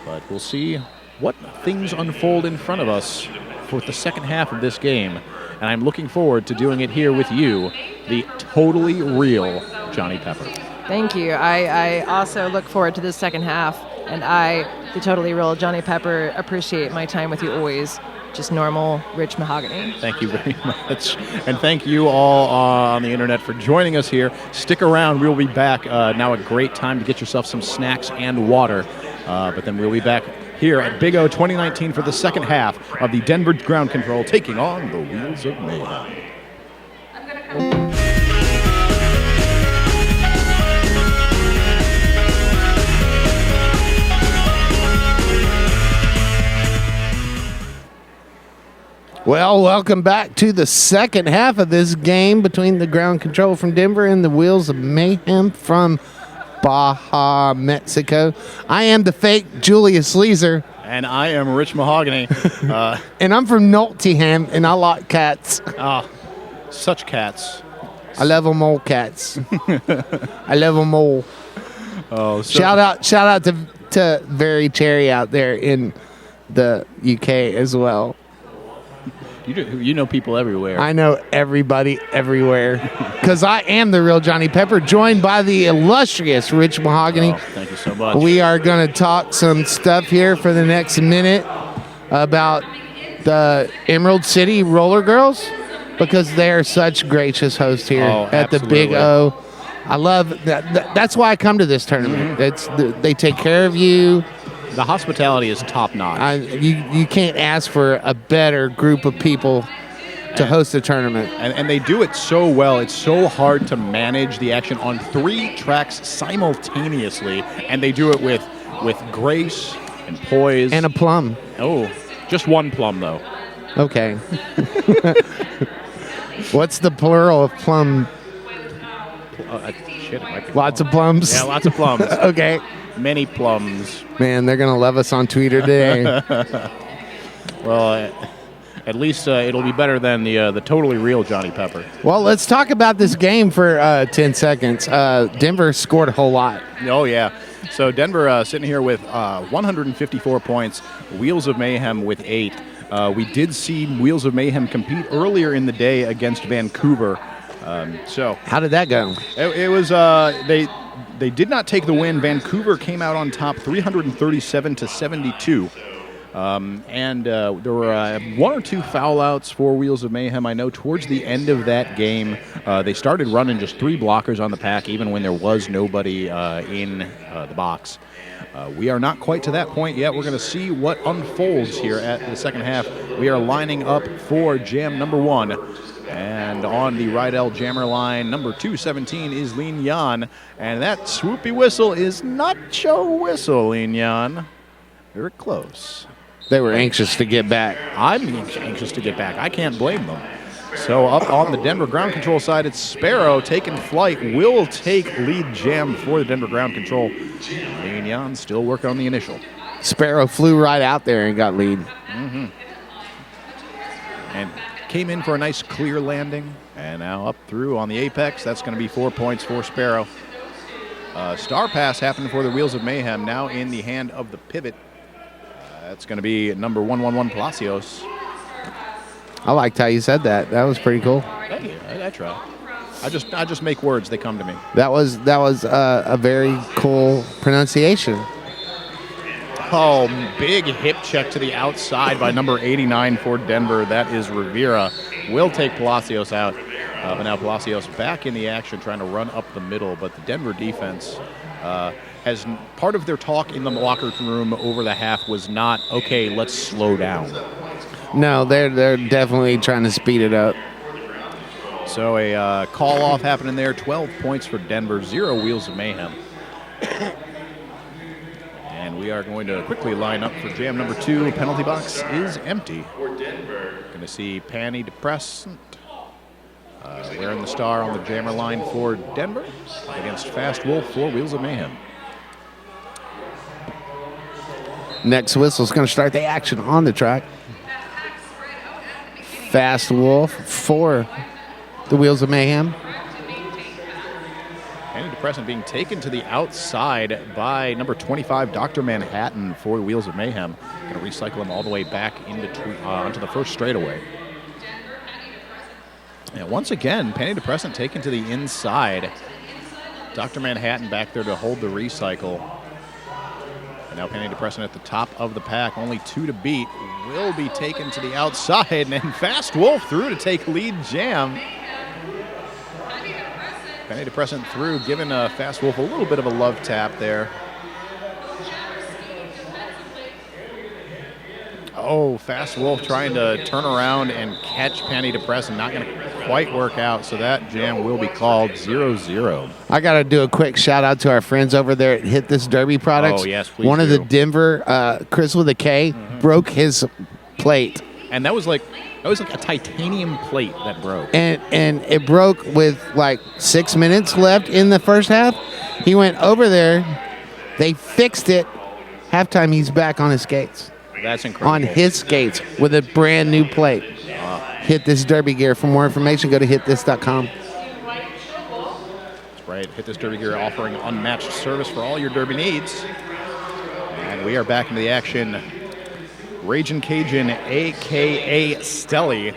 But we'll see what things unfold in front of us for the second half of this game. And I'm looking forward to doing it here with you, the totally real Johnny Pepper.
Thank you. I also look forward to this second half, and I, the totally real Johnny Pepper, appreciate my time with you always. Just normal, rich mahogany.
Thank you very much. And thank you all on the internet for joining us here. Stick around. We'll be back. Now a great time to get yourself some snacks and water. But then we'll be back here at Big O 2019 for the second half of the Denver Ground Control taking on the Wheels of Mayhem.
Well, welcome back to the second half of this game between the Ground Control from Denver and the Wheels of Mayhem from Baja, Mexico. I am the fake Julius Leeser.
And I am Rich Mahogany.
And I'm from Nottingham, and I like cats.
Such cats.
I love them all, cats. I love them all.
Oh,
shout out to Very Cherry out there in the UK as well.
You know people everywhere.
I know everybody everywhere because I am the real Johnny Pepper, joined by the illustrious Rich Mahogany.
Oh, thank you so much.
We are going to talk some stuff here for the next minute about the Emerald City Roller Girls because they are such gracious hosts here at the Big O. I love that. That's why I come to this tournament. They take care of you.
The hospitality is top notch.
You can't ask for a better group of people to host a tournament.
And they do it so well. It's so hard to manage the action on 3 tracks simultaneously, and they do it with grace and poise.
And a plum.
Oh, just one plum, though.
Okay. What's the plural of plum?
Shit, it might be
lots of plums?
Yeah, lots of plums.
Okay.
Many plums.
Man, they're going to love us on Twitter today.
Well, at least it'll be better than the totally real Johnny Pepper.
Well, let's talk about this game for 10 seconds. Denver scored a whole lot.
Oh, yeah. So Denver sitting here with 154 points, Wheels of Mayhem with 8. We did see Wheels of Mayhem compete earlier in the day against Vancouver. So
how did that go?
It was they did not take the win. Vancouver came out on top 337-72. And there were 1 or 2 foul outs for Wheels of Mayhem. I know towards the end of that game, they started running just 3 blockers on the pack, even when there was nobody in the box. We are not quite to that point yet. We're going to see what unfolds here at the second half. We are lining up for jam number 1. And on the right L jammer line, number 217 is Lin Yan. And that swoopy whistle is Nacho Whistle, Lin Yan. Very close.
They were anxious to get back.
I'm anxious to get back. I can't blame them. So up on the Denver Ground Control side, it's Sparrow taking flight. Will take lead jam for the Denver Ground Control. Lin Yan still working on the initial.
Sparrow flew right out there and got lead.
Mm-hmm. And came in for a nice clear landing. And now up through on the apex. That's going to be 4 points for Sparrow. Star pass happened for the Wheels of Mayhem. Now in the hand of the pivot. That's going to be number 111 Palacios.
I liked how you said that. That was pretty cool.
Thank you. I try. I just make words. They come to me.
That was a very cool pronunciation.
Oh, big hip check to the outside by number 89 for Denver. That is Rivera. Will take Palacios out. But now Palacios back in the action, trying to run up the middle. But the Denver defense has part of their talk in the locker room over the half was not, okay, let's slow down.
No, they're definitely trying to speed it up.
So a call-off happening there. 12 points for Denver, 0 Wheels of Mayhem. And we are going to quickly line up for jam number 2. Penalty box is empty. Going to see Panny Depressant wearing the star on the jammer line for Denver against Fast Wolf for Wheels of Mayhem.
Next whistle is going to start the action on the track. Fast Wolf for the Wheels of Mayhem.
Antidepressant being taken to the outside by number 25, Dr. Manhattan for the Wheels of Mayhem. Going to recycle him all the way back onto the first straightaway. And once again, Antidepressant taken to the inside. Dr. Manhattan back there to hold the recycle. And now Antidepressant at the top of the pack, only 2 to beat. Will be taken to the outside, and then Fast Wolf through to take lead jam. Antidepressant through, giving Fast Wolf a little bit of a love tap there. Oh, Fast Wolf trying to turn around and catch Antidepressant. Not going to quite work out, so that jam will be called 0-0.
I got to do a quick shout out to our friends over there at Hit This Derby Products.
Oh, yes, please
One of
do.
the Denver, Chris with a K, broke his plate.
And that was like a titanium plate that broke.
And it broke with like 6 minutes left in the first half. He went over there. They fixed it. Halftime, he's back on his skates.
That's incredible.
On his skates with a brand new plate. Hit This Derby Gear. For more information, go to hitthis.com.
That's right. Hit This Derby Gear offering unmatched service for all your derby needs. And we are back into the action. Ragin' Cajun, a.k.a. Stelly,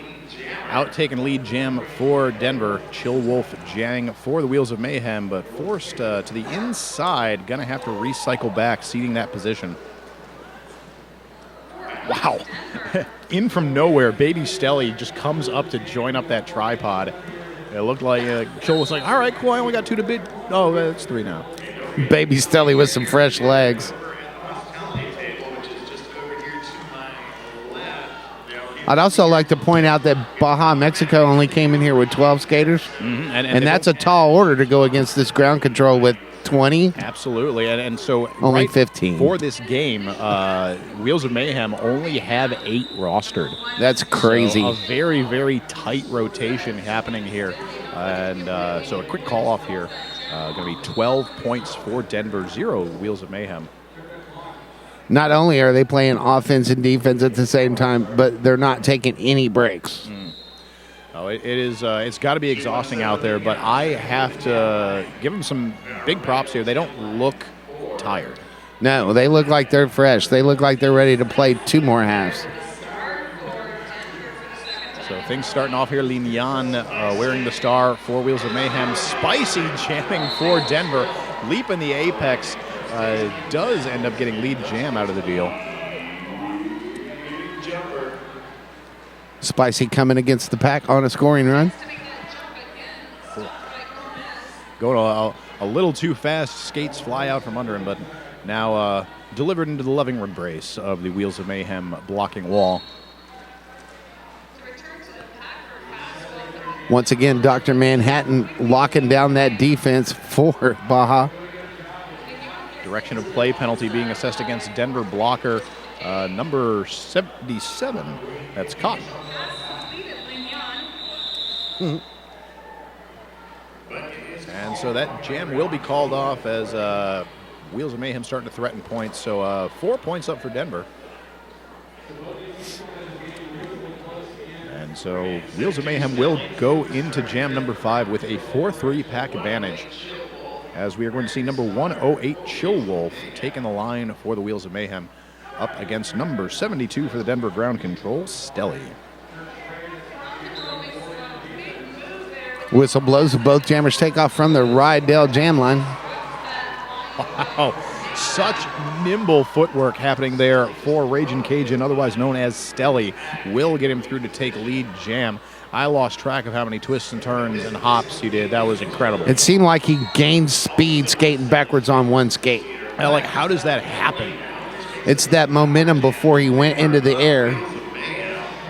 out taking lead jam for Denver. Chill Wolf Jang for the Wheels of Mayhem, but forced to the inside. Going to have to recycle back, ceding that position. Wow. In from nowhere, Baby Stelly just comes up to join up that tripod. It looked like Chill was like, all right, cool, I only got 2 to beat. Oh, it's 3 now.
Baby Stelly with some fresh legs. I'd also like to point out that Baja, Mexico only came in here with 12 skaters.
Mm-hmm.
And that's a tall order to go against this ground control with 20.
Absolutely. And so
only 15.
For this game, Wheels of Mayhem only have 8 rostered.
That's crazy.
So a very, very tight rotation happening here. And so a quick call off here. Going to be 12 points for Denver, 0 Wheels of Mayhem.
Not only are they playing offense and defense at the same time, but they're not taking any breaks.
Oh, it's got to be exhausting out there, but I have to give them some big props here. They don't look tired.
No, they look like they're fresh. They look like they're ready to play 2 more halves.
So things starting off here. Lignan wearing the star for Wheels of Mayhem. Spicy jamming for Denver. Leap in the apex. Does end up getting lead jam out of the deal.
Spicy coming against the pack on a scoring run.
Going a little too fast. Skates fly out from under him, but now delivered into the loving embrace of the Wheels of Mayhem blocking wall.
Once again, Dr. Manhattan locking down that defense for Baja.
Direction of play penalty being assessed against Denver blocker number 77. That's Cotton. And so that jam will be called off as Wheels of Mayhem starting to threaten points. So 4 points up for Denver. And so Wheels of Mayhem will go into jam number 5 with a 4-3 pack advantage, as we are going to see number 108 Chill Wolf taking the line for the Wheels of Mayhem up against number 72 for the Denver ground control, Stelly.
Whistle blows. Both jammers take off from the Rydell jam line.
Wow. Such nimble footwork happening there for Ragin' Cajun, otherwise known as Stelly. Will get him through to take lead jam. I lost track of how many twists and turns and hops he did. That was incredible.
It seemed like he gained speed skating backwards on one skate.
Like, how does that happen?
It's that momentum before he went into the air.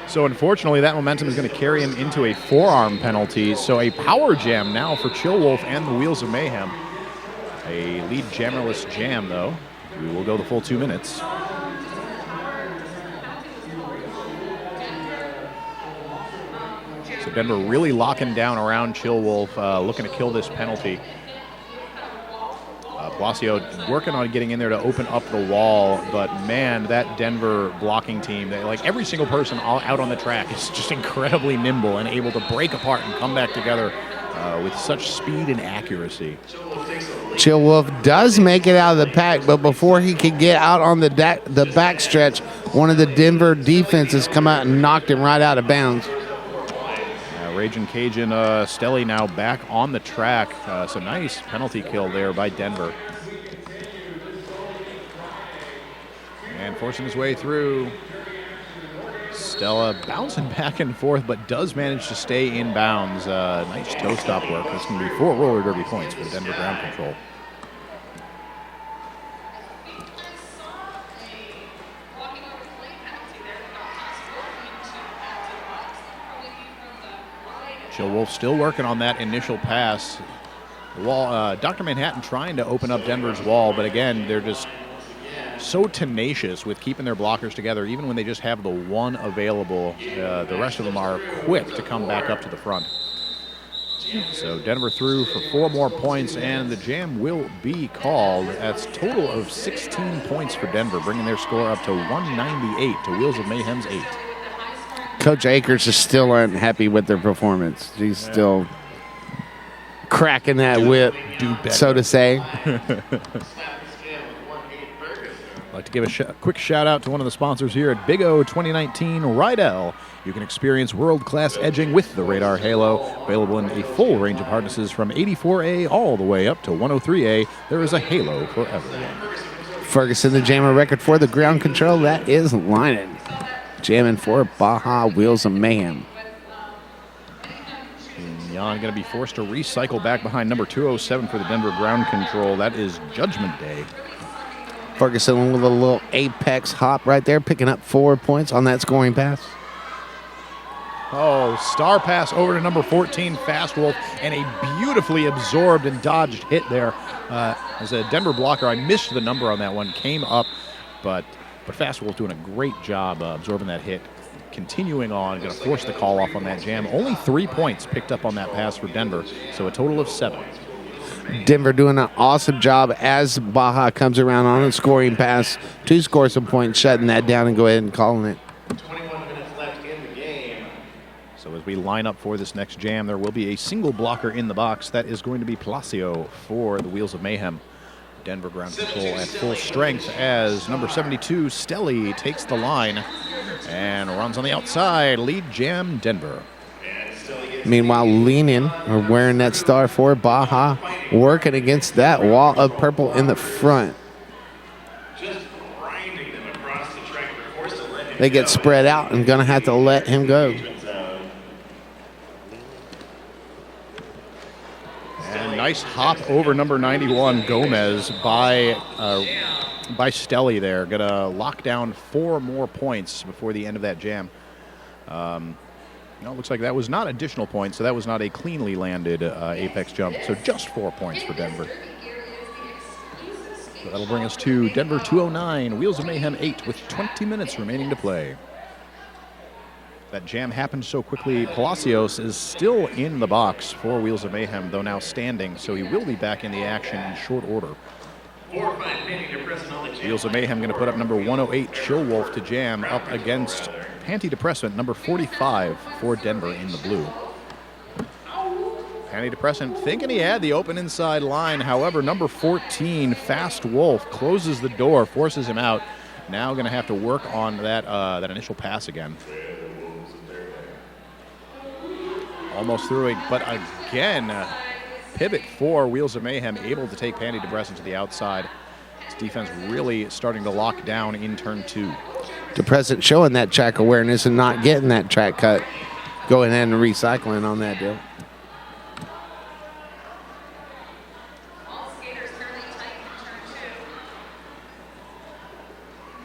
So unfortunately, that momentum is going to carry him into a forearm penalty. So a power jam now for Chill Wolf and the Wheels of Mayhem. A lead jammerless jam, though. We will go the full 2 minutes. So Denver really locking down around Chill Wolf, looking to kill this penalty. Palacio working on getting in there to open up the wall, but man, that Denver blocking team, like every single person out on the track is just incredibly nimble and able to break apart and come back together with such speed and accuracy.
Chill Wolf does make it out of the pack, but before he could get out on the backstretch, one of the Denver defenses come out and knocked him right out of bounds.
Ragin' Cajun Stelly now back on the track. So nice penalty kill there by Denver. And forcing his way through. Stella bouncing back and forth, but does manage to stay in bounds. Nice toe stop work. That's going to be 4 roller derby points for Denver ground control. Chill Wolf still working on that initial pass. The wall, Dr. Manhattan trying to open up Denver's wall, but again, they're just so tenacious with keeping their blockers together. Even when they just have the one available, the rest of them are quick to come back up to the front. So Denver through for 4 more points, and the jam will be called. That's a total of 16 points for Denver, bringing their score up to 198 to Wheels of Mayhem's 8.
Coach Akers is still unhappy with their performance. He's still cracking that whip, so to say.
I'd like to give a quick shout out to one of the sponsors here at Big O 2019, Rydell. You can experience world-class edging with the Radar Halo. Available in a full range of harnesses from 84A all the way up to 103A. There is a Halo for everyone.
Ferguson, the jammer record for the ground control. That is Linen. Jamming for Baja Wheels of Mayhem.
Jan going to be forced to recycle back behind number 207 for the Denver ground control. That is Judgment Day.
Ferguson with a little apex hop right there, picking up 4 points on that scoring pass.
Oh, star pass over to number 14, Fast Wolf, and a beautifully absorbed and dodged hit there. As a Denver blocker, I missed the number on that one, came up, but Fast Wolf doing a great job absorbing that hit. Continuing on, going to force the call off on that jam. Only 3 points picked up on that pass for Denver, so a total of 7.
Denver doing an awesome job as Baja comes around on a scoring pass to score some points, shutting that down and go ahead and calling it.
21 minutes left in the game.
So as we line up for this next jam, there will be a single blocker in the box. That is going to be Palacio for the Wheels of Mayhem. Denver ground control at full strength as number 72, Stelly, takes the line and runs on the outside. Lead jam, Denver.
Meanwhile, leaning or wearing that star for Baja, working against that wall of purple in the front.
Just grinding them across the track. We're forced to let him
They get spread out and going to have to let him go.
And nice hop over number 91, Gomez, by Stelly there. Going to lock down 4 more points before the end of that jam. No, it looks like that was not additional points, so that was not a cleanly landed apex jump. So just 4 points for Denver. So that'll bring us to Denver 209, Wheels of Mayhem 8 with 20 minutes remaining to play. That jam happened so quickly. Palacios is still in the box for Wheels of Mayhem, though now standing, so he will be back in the action in short order. Wheels of Mayhem going to put up number 108, Chill Wolf, to jam up against Antidepressant, number 45 for Denver in the blue. Antidepressant thinking he had the open inside line. However, number 14, Fast Wolf, closes the door, forces him out. Now going to have to work on that initial pass again. Almost through it, but again, pivot for Wheels of Mayhem, able to take Panty to the outside. His defense really starting to lock down in turn 2.
Depressant showing that track awareness and not getting that track cut. Going in and recycling on that deal.
All skaters fairly tight in turn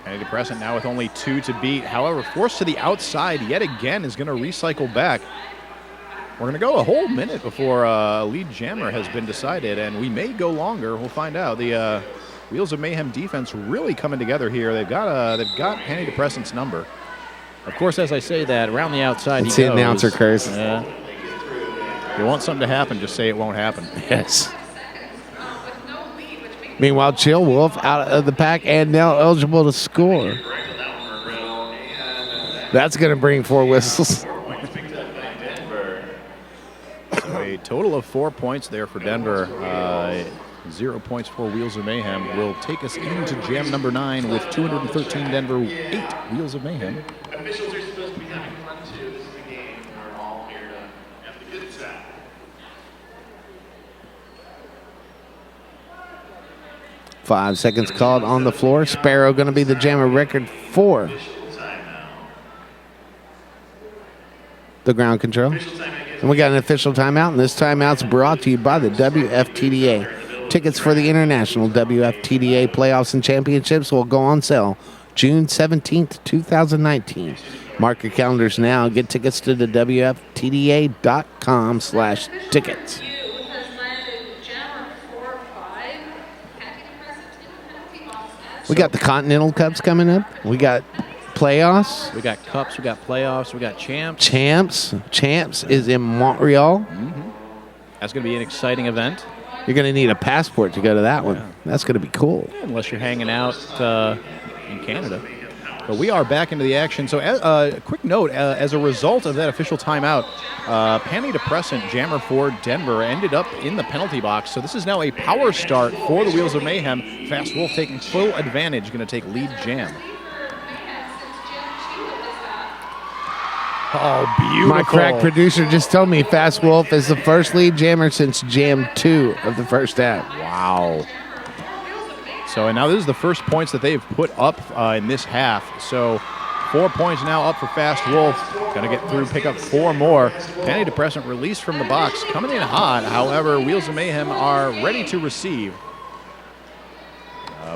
2.
Panty Depressant now with only 2 to beat. However, forced to the outside yet again is going to recycle back. We're going to go a whole minute before lead jammer has been decided, and we may go longer. We'll find out. The Wheels of Mayhem defense really coming together here. They've got Panty Depressant's number. Of course, as I say that, around the outside
It's the announcer curse.
Yeah. If you want something to happen, just say it won't happen.
Yes. Meanwhile, Chill Wolf out of the pack and now eligible to score. That's going to bring 4 whistles.
A total of 4 points there for Denver. 0 points for Wheels of Mayhem. Will take us into jam number 9 with 213 Denver, 8 Wheels of Mayhem.
Officials are supposed to be having fun too. This is a game. We're all here to have the good side.
Five seconds called on the floor. Sparrow going to be the jammer record 4. The ground control. And we got an official timeout, and this timeout's brought to you by the WFTDA. Tickets for the International WFTDA Playoffs and Championships will go on sale June 17th, 2019. Mark your calendars now. Get tickets to the WFTDA.com/tickets. We got the Continental Cups coming up. We got playoffs.
We got cups, we got playoffs, we got champs.
Champs is in Montreal.
That's going to be an exciting event.
You're going to need a passport to go to that one. That's going to be cool.
Unless you're hanging out in Canada. But we are back into the action. So a quick note, as a result of that official timeout, Panty Depressant, jammer for Denver, ended up in the penalty box. So this is now a power start for the Wheels of Mayhem. Fast Wolf taking full advantage, going to take lead jam. Oh, beautiful.
My crack producer just told me Fast Wolf is the first lead jammer since Jam 2 of the first half.
Wow. So, and now this is the first points that they've put up in this half. So, 4 points now up for Fast Wolf. Going to get through, pick up 4 more. Panty Depressant released from the box, coming in hot. However, Wheels of Mayhem are ready to receive.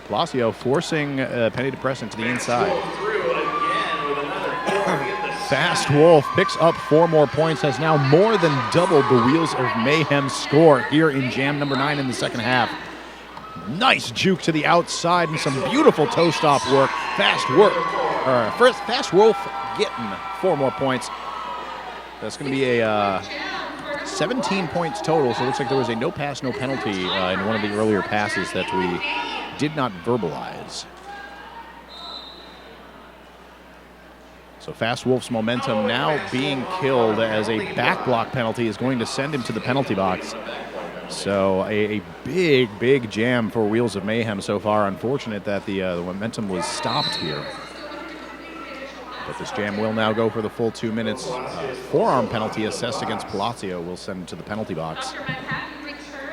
Palacio forcing Panty Depressant to the inside. Fast Wolf picks up 4 more points, has now more than doubled the Wheels of Mayhem score here in jam number 9 in the second half. Nice juke to the outside and some beautiful toe stop work. Fast Wolf getting 4 more points. That's going to be a 17 points total. So it looks like there was a no pass, no penalty in one of the earlier passes that we did not verbalize. So Fast Wolf's momentum now being killed as a back block penalty is going to send him to the penalty box. So a big jam for Wheels of Mayhem so far. Unfortunate that the momentum was stopped here. But this jam will now go for the full 2 minutes. Forearm penalty assessed against Palacio will send him to the penalty box.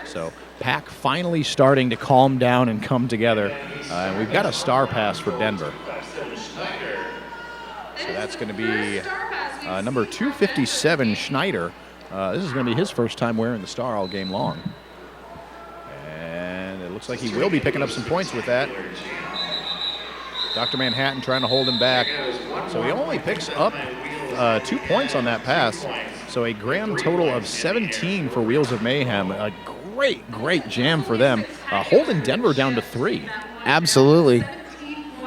So Pack finally starting to calm down and come together. And we've got a star pass for Denver. So that's going to be number 257, Schneider. This is going to be his first time wearing the star all game long. And it looks like he will be picking up some points with that. Dr. Manhattan trying to hold him back. So he only picks up 2 points on that pass. So a grand total of 17 for Wheels of Mayhem. A great jam for them. Holding Denver down to 3.
Absolutely.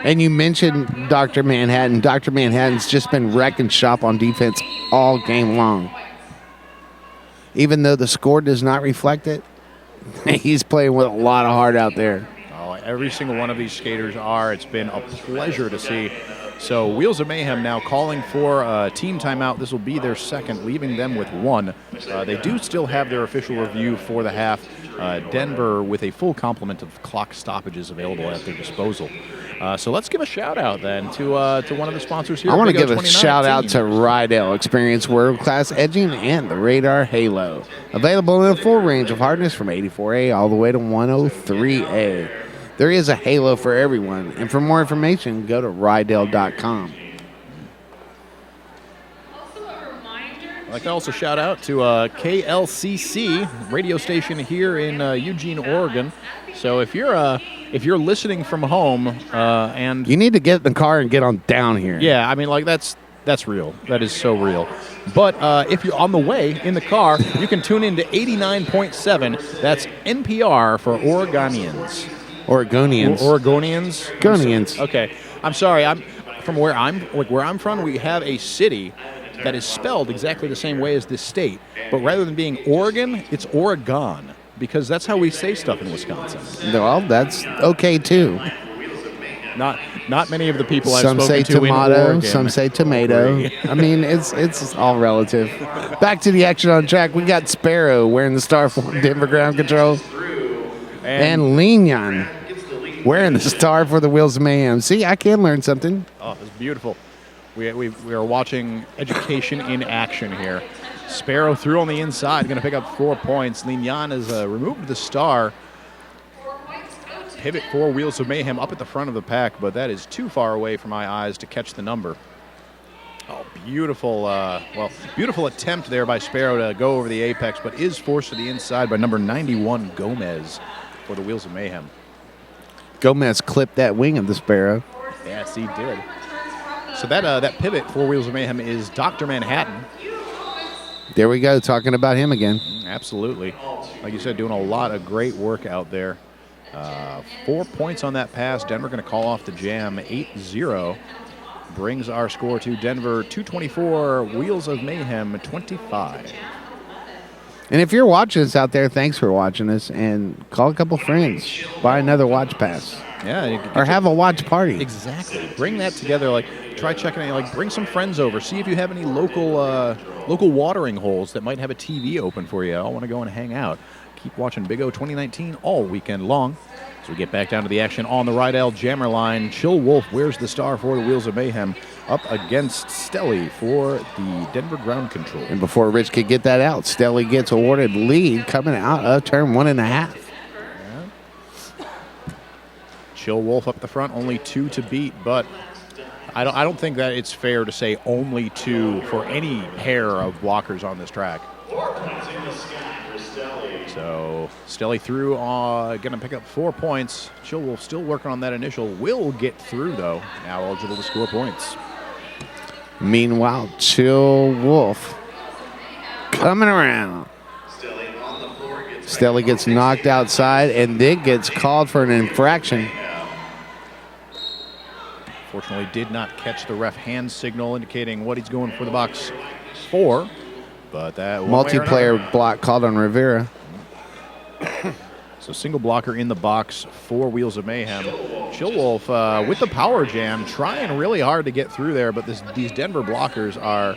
And you mentioned Dr. Manhattan. Dr. Manhattan's just been wrecking shop on defense all game long. Even though the score does not reflect it, he's playing with a lot of heart out there.
Oh, every single one of these skaters are. It's been a pleasure to see. So Wheels of Mayhem now calling for a team timeout. This will be their second, leaving them with one. They do still have their official review for the half. Denver with a full complement of clock stoppages available at their disposal. So let's give a shout out then to one of the sponsors here.
I want to
Big O
give a shout out
2019.
to Rydell. Experience world-class edging and the Radar Halo. Available in a full range of hardness from 84A all the way to 103A. There is a Halo for everyone. And for more information, go to Rydell.com.
I'd like to also shout out to KLCC radio station here in Eugene, Oregon. So if you're listening from home and
You need to get in the car and get on down here.
yeah, I mean like that's real. That is so real. But if you're on the way in the car, you can tune in to 89.7. That's NPR for Oregonians.
Oregonians.
Oregonians.
Oregonians.
Okay, I'm sorry. I'm from where I'm from. We have a city that is spelled exactly the same way as this state, but rather than being Oregon, it's Oregon because that's how we say stuff in Wisconsin.
Well, that's okay too.
Not many of the people I've
Some say
spoken to in
tomato,
Oregon.
some say tomato. I mean, it's all relative. Back to the action on track. We got Sparrow wearing the star for Denver ground control, and Lignon wearing the star for the Wheels of Mayhem. See, I can learn something.
Oh, it's beautiful. We are watching education in action here. Sparrow through on the inside, going to pick up 4 points. Lignon has removed the star. Pivot for Wheels of Mayhem up at the front of the pack, but that is too far away from my eyes to catch the number. Oh, beautiful, beautiful attempt there by Sparrow to go over the apex, but is forced to the inside by number 91, Gomez, for the Wheels of Mayhem.
Gomez clipped that wing of the Sparrow.
Yes, he did. So that pivot for Wheels of Mayhem is Dr. Manhattan.
There we go, talking about him again.
Absolutely. Like you said, doing a lot of great work out there. 4 points on that pass. Denver going to call off the jam. 8-0 brings our score to Denver 224. Wheels of Mayhem 25.
And if you're watching us out there, thanks for watching us. And call a couple friends. Buy another watch pass.
Yeah.
Or have a watch party.
Exactly. Bring that together. Like, try checking it. Like, bring some friends over. See if you have any local watering holes that might have a TV open for you. I want to go and hang out. Keep watching Big O 2019 all weekend long. As we get back down to the action on the Rydell Jammer line, Chill Wolf wears the star for the Wheels of Mayhem up against Stelly for the Denver ground control.
And before Rich could get that out, Stelly gets awarded lead coming out of turn 1.5.
Chill Wolf up the front, only 2 to beat, but I don't think that it's fair to say only 2 for any pair of blockers on this track. So Stelly through, going to pick up 4 points. Chill Wolf still working on that initial. Will get through, though. Now eligible to score points.
Meanwhile, Chill Wolf coming around. Stelly gets knocked outside and then gets called for an infraction.
Fortunately, did not catch the ref hand signal indicating what he's going for the box for. But that
Multiplayer block called on Rivera.
So single blocker in the box for Wheels of Mayhem. Chill Wolf with the power jam, trying really hard to get through there, but these Denver blockers are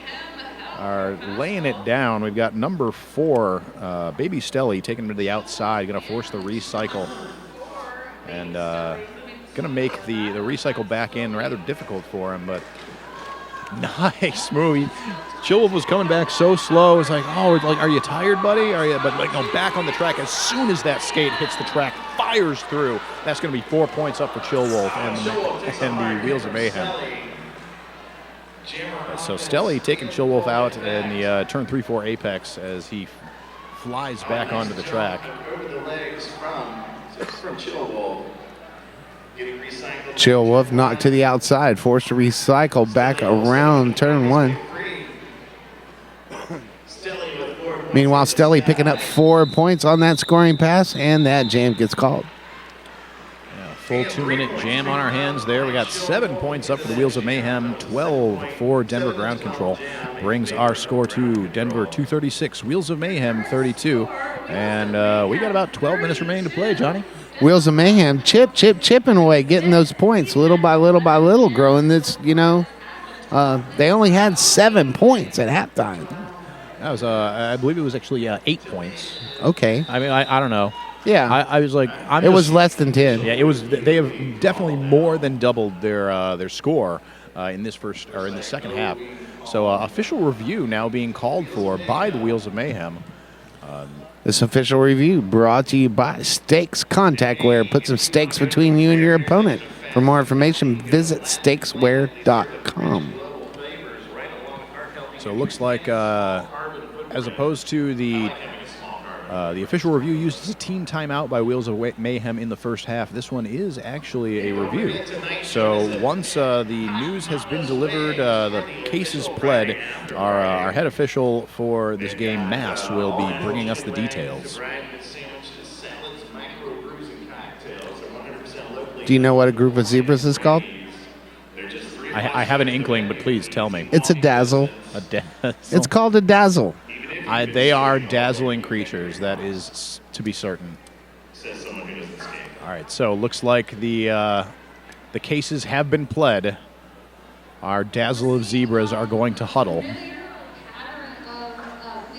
laying it down. We've got number 4, Baby Stelly, taking him to the outside, going to force the recycle. And going to make the recycle back in rather difficult for him, but nice move. Chill Wolf was coming back so slow. It's like, are you tired, buddy? But back on the track as soon as that skate hits the track, fires through. That's going to be 4 points up for Chill Wolf and the Wheels of Mayhem. So Stelly taking Chill Wolf out in the turn 3-4 apex as he flies back onto the track.
Over the legs from Chill Wolf.
Chill Wolf knocked to the outside, forced to recycle back around turn 1. Meanwhile, Stelly picking up 4 points on that scoring pass, and that jam gets called.
Yeah, full 2-minute jam on our hands there. We got 7 points up for the Wheels of Mayhem, 12 for Denver ground control. Brings our score to Denver 236, Wheels of Mayhem 32. And we got about 12 minutes remaining to play, Johnny.
Wheels of Mayhem, chipping away, getting those points little by little, growing this, they only had 7 points at halftime.
That was, I believe it was actually 8 points.
Okay.
I mean, I don't know.
Yeah.
I was like,
it was less than 10.
Yeah, it was. They have definitely more than doubled their score in this second half. So official review now being called for by the Wheels of Mayhem.
This official review brought to you by Stakes Contact Wear. Put some stakes between you and your opponent. For more information, visit stakeswear.com.
So it looks like, as opposed to the official review used as a team timeout by Wheels of Mayhem in the first half, this one is actually a review. So once the news has been delivered, the cases pled, our head official for this game, Mass, will be bringing us the details.
Do you know what a group of zebras is called?
I have an inkling, but please tell me.
It's a dazzle.
A dazzle?
It's called a dazzle.
They are dazzling creatures, that is to be certain. All right, so looks like the cases have been pled. Our dazzle of zebras are going to huddle.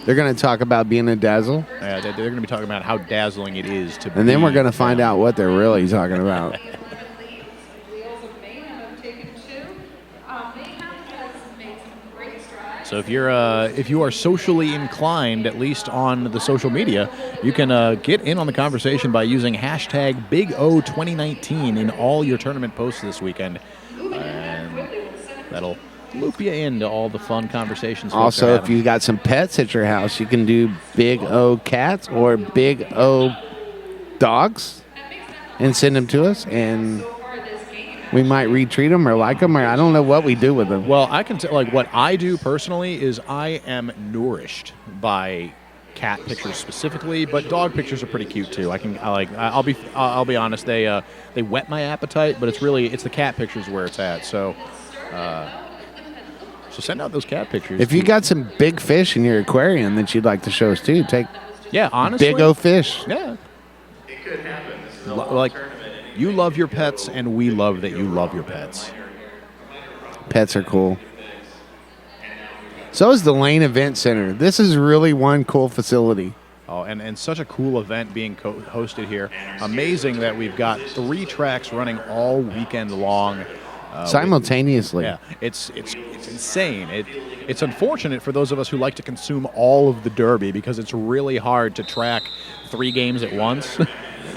They're going to talk about being a dazzle?
Yeah, they're going to be talking about how dazzling it is to be.
And then we're going to find out what they're really talking about.
So if you are socially inclined, at least on the social media, you can get in on the conversation by using hashtag BigO2019 in all your tournament posts this weekend, and that'll loop you into all the fun conversations.
Also, if you got some pets at your house, you can do Big O cats or Big O dogs and send them to us, and we might retreat them or like them, or I don't know what we do with them.
Well, I can tell, like, what I do personally is I am nourished by cat pictures specifically, but dog pictures are pretty cute too. I'll be honest, they whet my appetite, but it's the cat pictures where it's at. So send out those cat pictures.
If you got some big fish in your aquarium that you'd like to show us too,
honestly,
Big O fish.
Yeah, it could happen. Like, you love your pets, and we love that you love your pets.
Pets are cool. So is the Lane Event Center. This is really one cool facility.
Oh, and such a cool event being hosted here. Amazing that we've got 3 tracks running all weekend long.
Simultaneously.
It's insane. It's unfortunate for those of us who like to consume all of the Derby because it's really hard to track 3 games at once.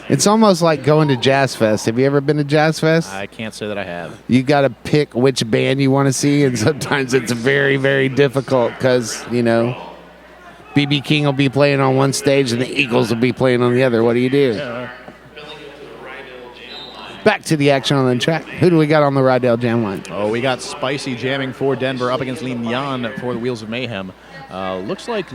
It's almost like going to Jazz Fest. Have you ever been to Jazz Fest?
I can't say that I have.
You got to pick which band you want to see, and sometimes it's very, very difficult because, B.B. King will be playing on one stage and the Eagles will be playing on the other. What do you do? Back to the action on the track. Who do we got on the Rydell Jam line?
Oh, we got Spicy jamming for Denver up against Lin Yan for the Wheels of Mayhem. Looks like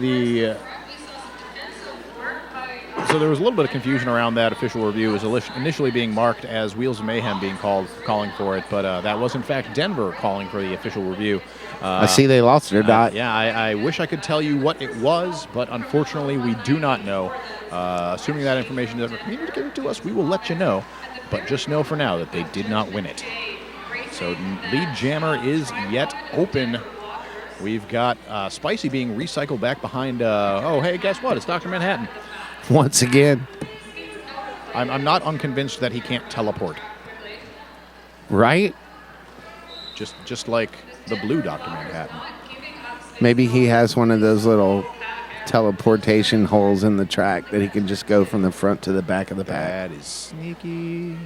So there was a little bit of confusion around that official review. It was initially being marked as Wheels of Mayhem being calling for it, but that was in fact Denver calling for the official review.
I see they lost their dot.
I wish I could tell you what it was, but unfortunately we do not know. Assuming that information is ever communicated to us, we will let you know. But just know for now that they did not win it. So lead jammer is yet open. We've got Spicy being recycled back behind. Hey, guess what? It's Dr. Manhattan.
Once again.
I'm not unconvinced that he can't teleport.
Right?
Just like the blue Dr. Manhattan.
Maybe he has one of those little teleportation holes in the track that he can just go from the front to the back of the pack.
That is sneaky.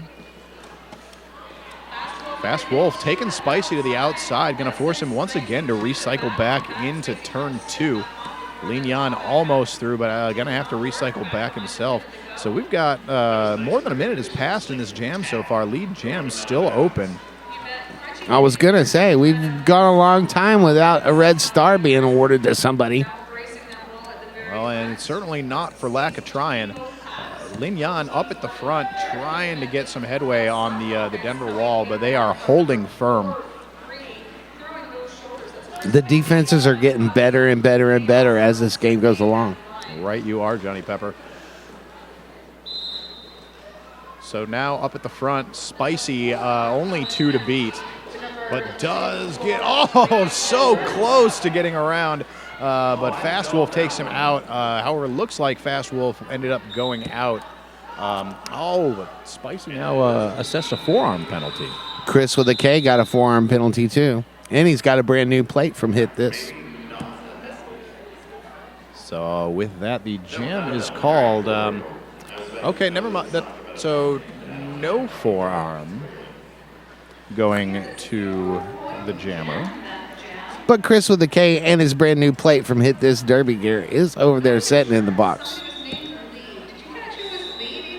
Fast Wolf taking Spicy to the outside, going to force him once again to recycle back into turn 2. Lin Yan almost through, but going to have to recycle back himself. So we've got more than a minute has passed in this jam so far. Lead jam's still open.
I was going to say, we've gone a long time without a red star being awarded to somebody.
Well, and it's certainly not for lack of trying. Lin Yan up at the front trying to get some headway on the Denver wall, but they are holding firm.
The defenses are getting better and better and better as this game goes along.
right you are, Johnny Pepper. So now up at the front, Spicy, only 2 to beat, but does get, so close to getting around. But Fast Wolf takes him out. However, it looks like Fast Wolf ended up going out. But Spicy now assessed a forearm penalty.
Chris with a K got a forearm penalty too. And he's got a brand new plate from Hit This.
So with that, the jam is called. Okay, never mind. So no forearm going to the jammer.
But Chris with a K and his brand new plate from Hit This Derby gear is over there sitting in the box.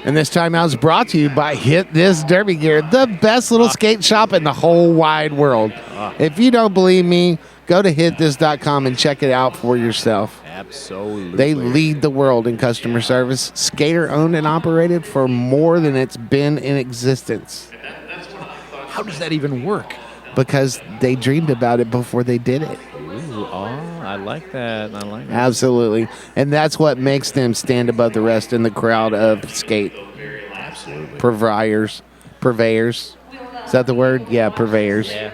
And this timeout is brought to you by Hit This Derby Gear, the best little skate shop in the whole wide world. If you don't believe me, go to hitthis.com and check it out for yourself.
Absolutely.
They lead the world in customer service. Skater owned and operated for more than it's been in existence.
How does that even work?
Because they dreamed about it before they did it.
Ooh, I like that.
Absolutely. And that's what makes them stand above the rest in the crowd of skate.
Absolutely.
Purveyors. Is that the word? Yeah, purveyors.
Yeah.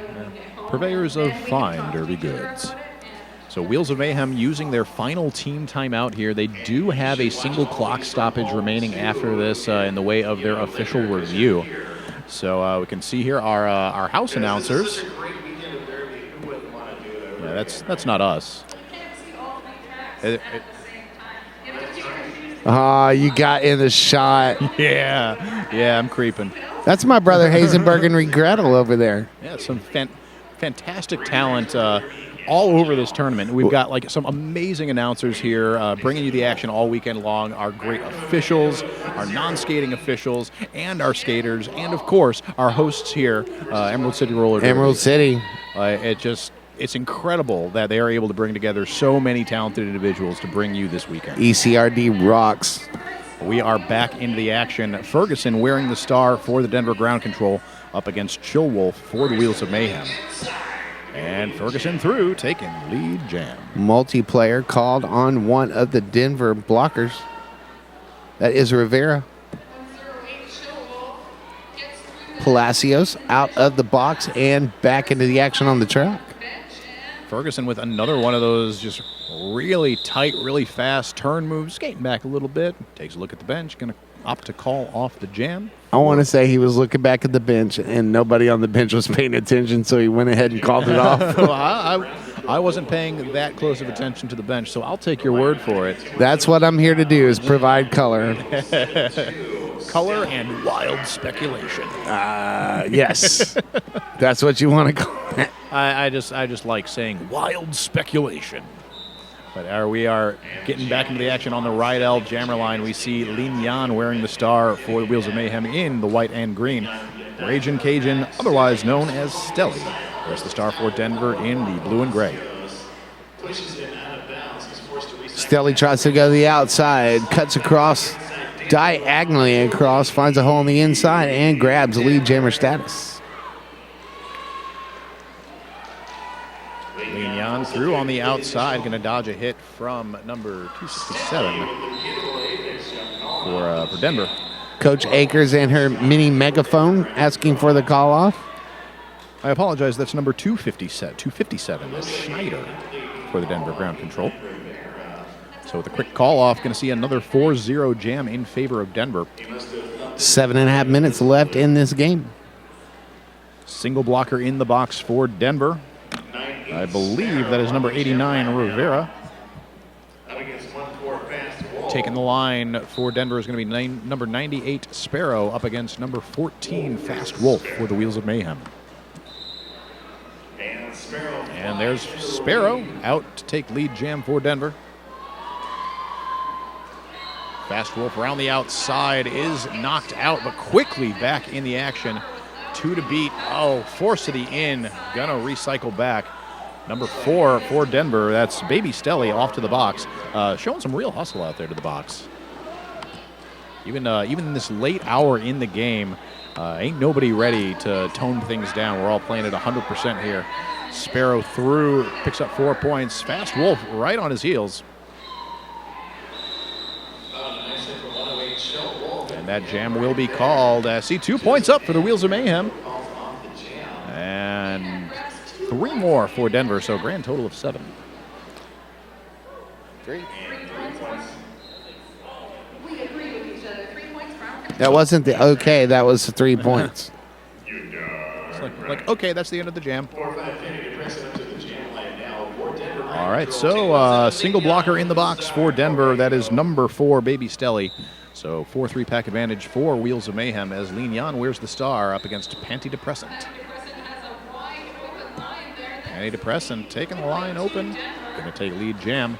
Purveyors of fine derby goods. So Wheels of Mayhem using their final team timeout here. They do have a single clock stoppage remaining after this in the way of their official review. So we can see here our house announcers. Yeah, that's not us.
You got in the shot.
Yeah, I'm creeping.
That's my brother Hazenberg and Regrettal over there.
Yeah, some fantastic talent all over this tournament. We've got like some amazing announcers here bringing you the action all weekend long. Our great officials, our non-skating officials, and our skaters, and of course our hosts here, Emerald City Roller Derby.
Emerald City.
It's incredible that they are able to bring together so many talented individuals to bring you this weekend.
ECRD rocks.
We are back into the action. Ferguson wearing the star for the Denver Ground Control up against Chill Wolf for the Wheels of Mayhem. And Ferguson through, taking lead jam.
Multiplayer called on one of the Denver blockers. That is Rivera. Palacios out of the box and back into the action on the track.
Ferguson with another one of those just really tight, really fast turn moves, skating back a little bit, takes a look at the bench, going to opt to call off the jam.
I want to say he was looking back at the bench and nobody on the bench was paying attention, so he went ahead and called it off.
Well, I wasn't paying that close of attention to the bench, so I'll take your word for it.
That's what I'm here to do, is provide color.
Color and wild speculation.
Yes. That's what you want to call it.
I just like saying wild speculation. But we are getting back into the action on the Rydell jammer line. We see Lin Yan wearing the star for the Wheels of Mayhem in the white and green. Ragin' Cajun, otherwise known as Stelly, wears the star for Denver in the blue and gray.
Stelly tries to go to the outside, cuts across, diagonally across, finds a hole on the inside, and grabs lead jammer status.
Lin Yan through on the outside, going to dodge a hit from number 267 for Denver.
Coach Akers and her mini megaphone asking for the call off.
I apologize, that's number 257. That's Schneider for the Denver Ground Control. So with a quick call off, going to see another 4-0 jam in favor of Denver.
7.5 minutes left in this game.
Single blocker in the box for Denver. I believe that is number 89, Rivera. Taking the line for Denver is going to be number 98, Sparrow, up against number 14, Fast Wolf for the Wheels of Mayhem. And there's Sparrow out to take lead jam for Denver. Fast Wolf around the outside is knocked out, but quickly back in the action. 2 to beat. Force to the in. Gonna recycle back. Number 4 for Denver. That's Baby Stelly off to the box. Showing some real hustle out there to the box. Even in this late hour in the game, ain't nobody ready to tone things down. We're all playing at 100% here. Sparrow through, picks up 4 points. Fast Wolf right on his heels. And that jam will be called. See, 2 points up for the Wheels of Mayhem. And 3 more for Denver, so grand total of 7.
3. That wasn't the okay, that was the 3 points.
It's like, okay, that's the end of the jam. All right, so single blocker in the box for Denver. That is number 4, Baby Stelly. So 4 3-pack advantage for Wheels of Mayhem as Lin Yan wears the star up against Pantydepressant. Pantydepressant taking the line open. Going to take lead jam.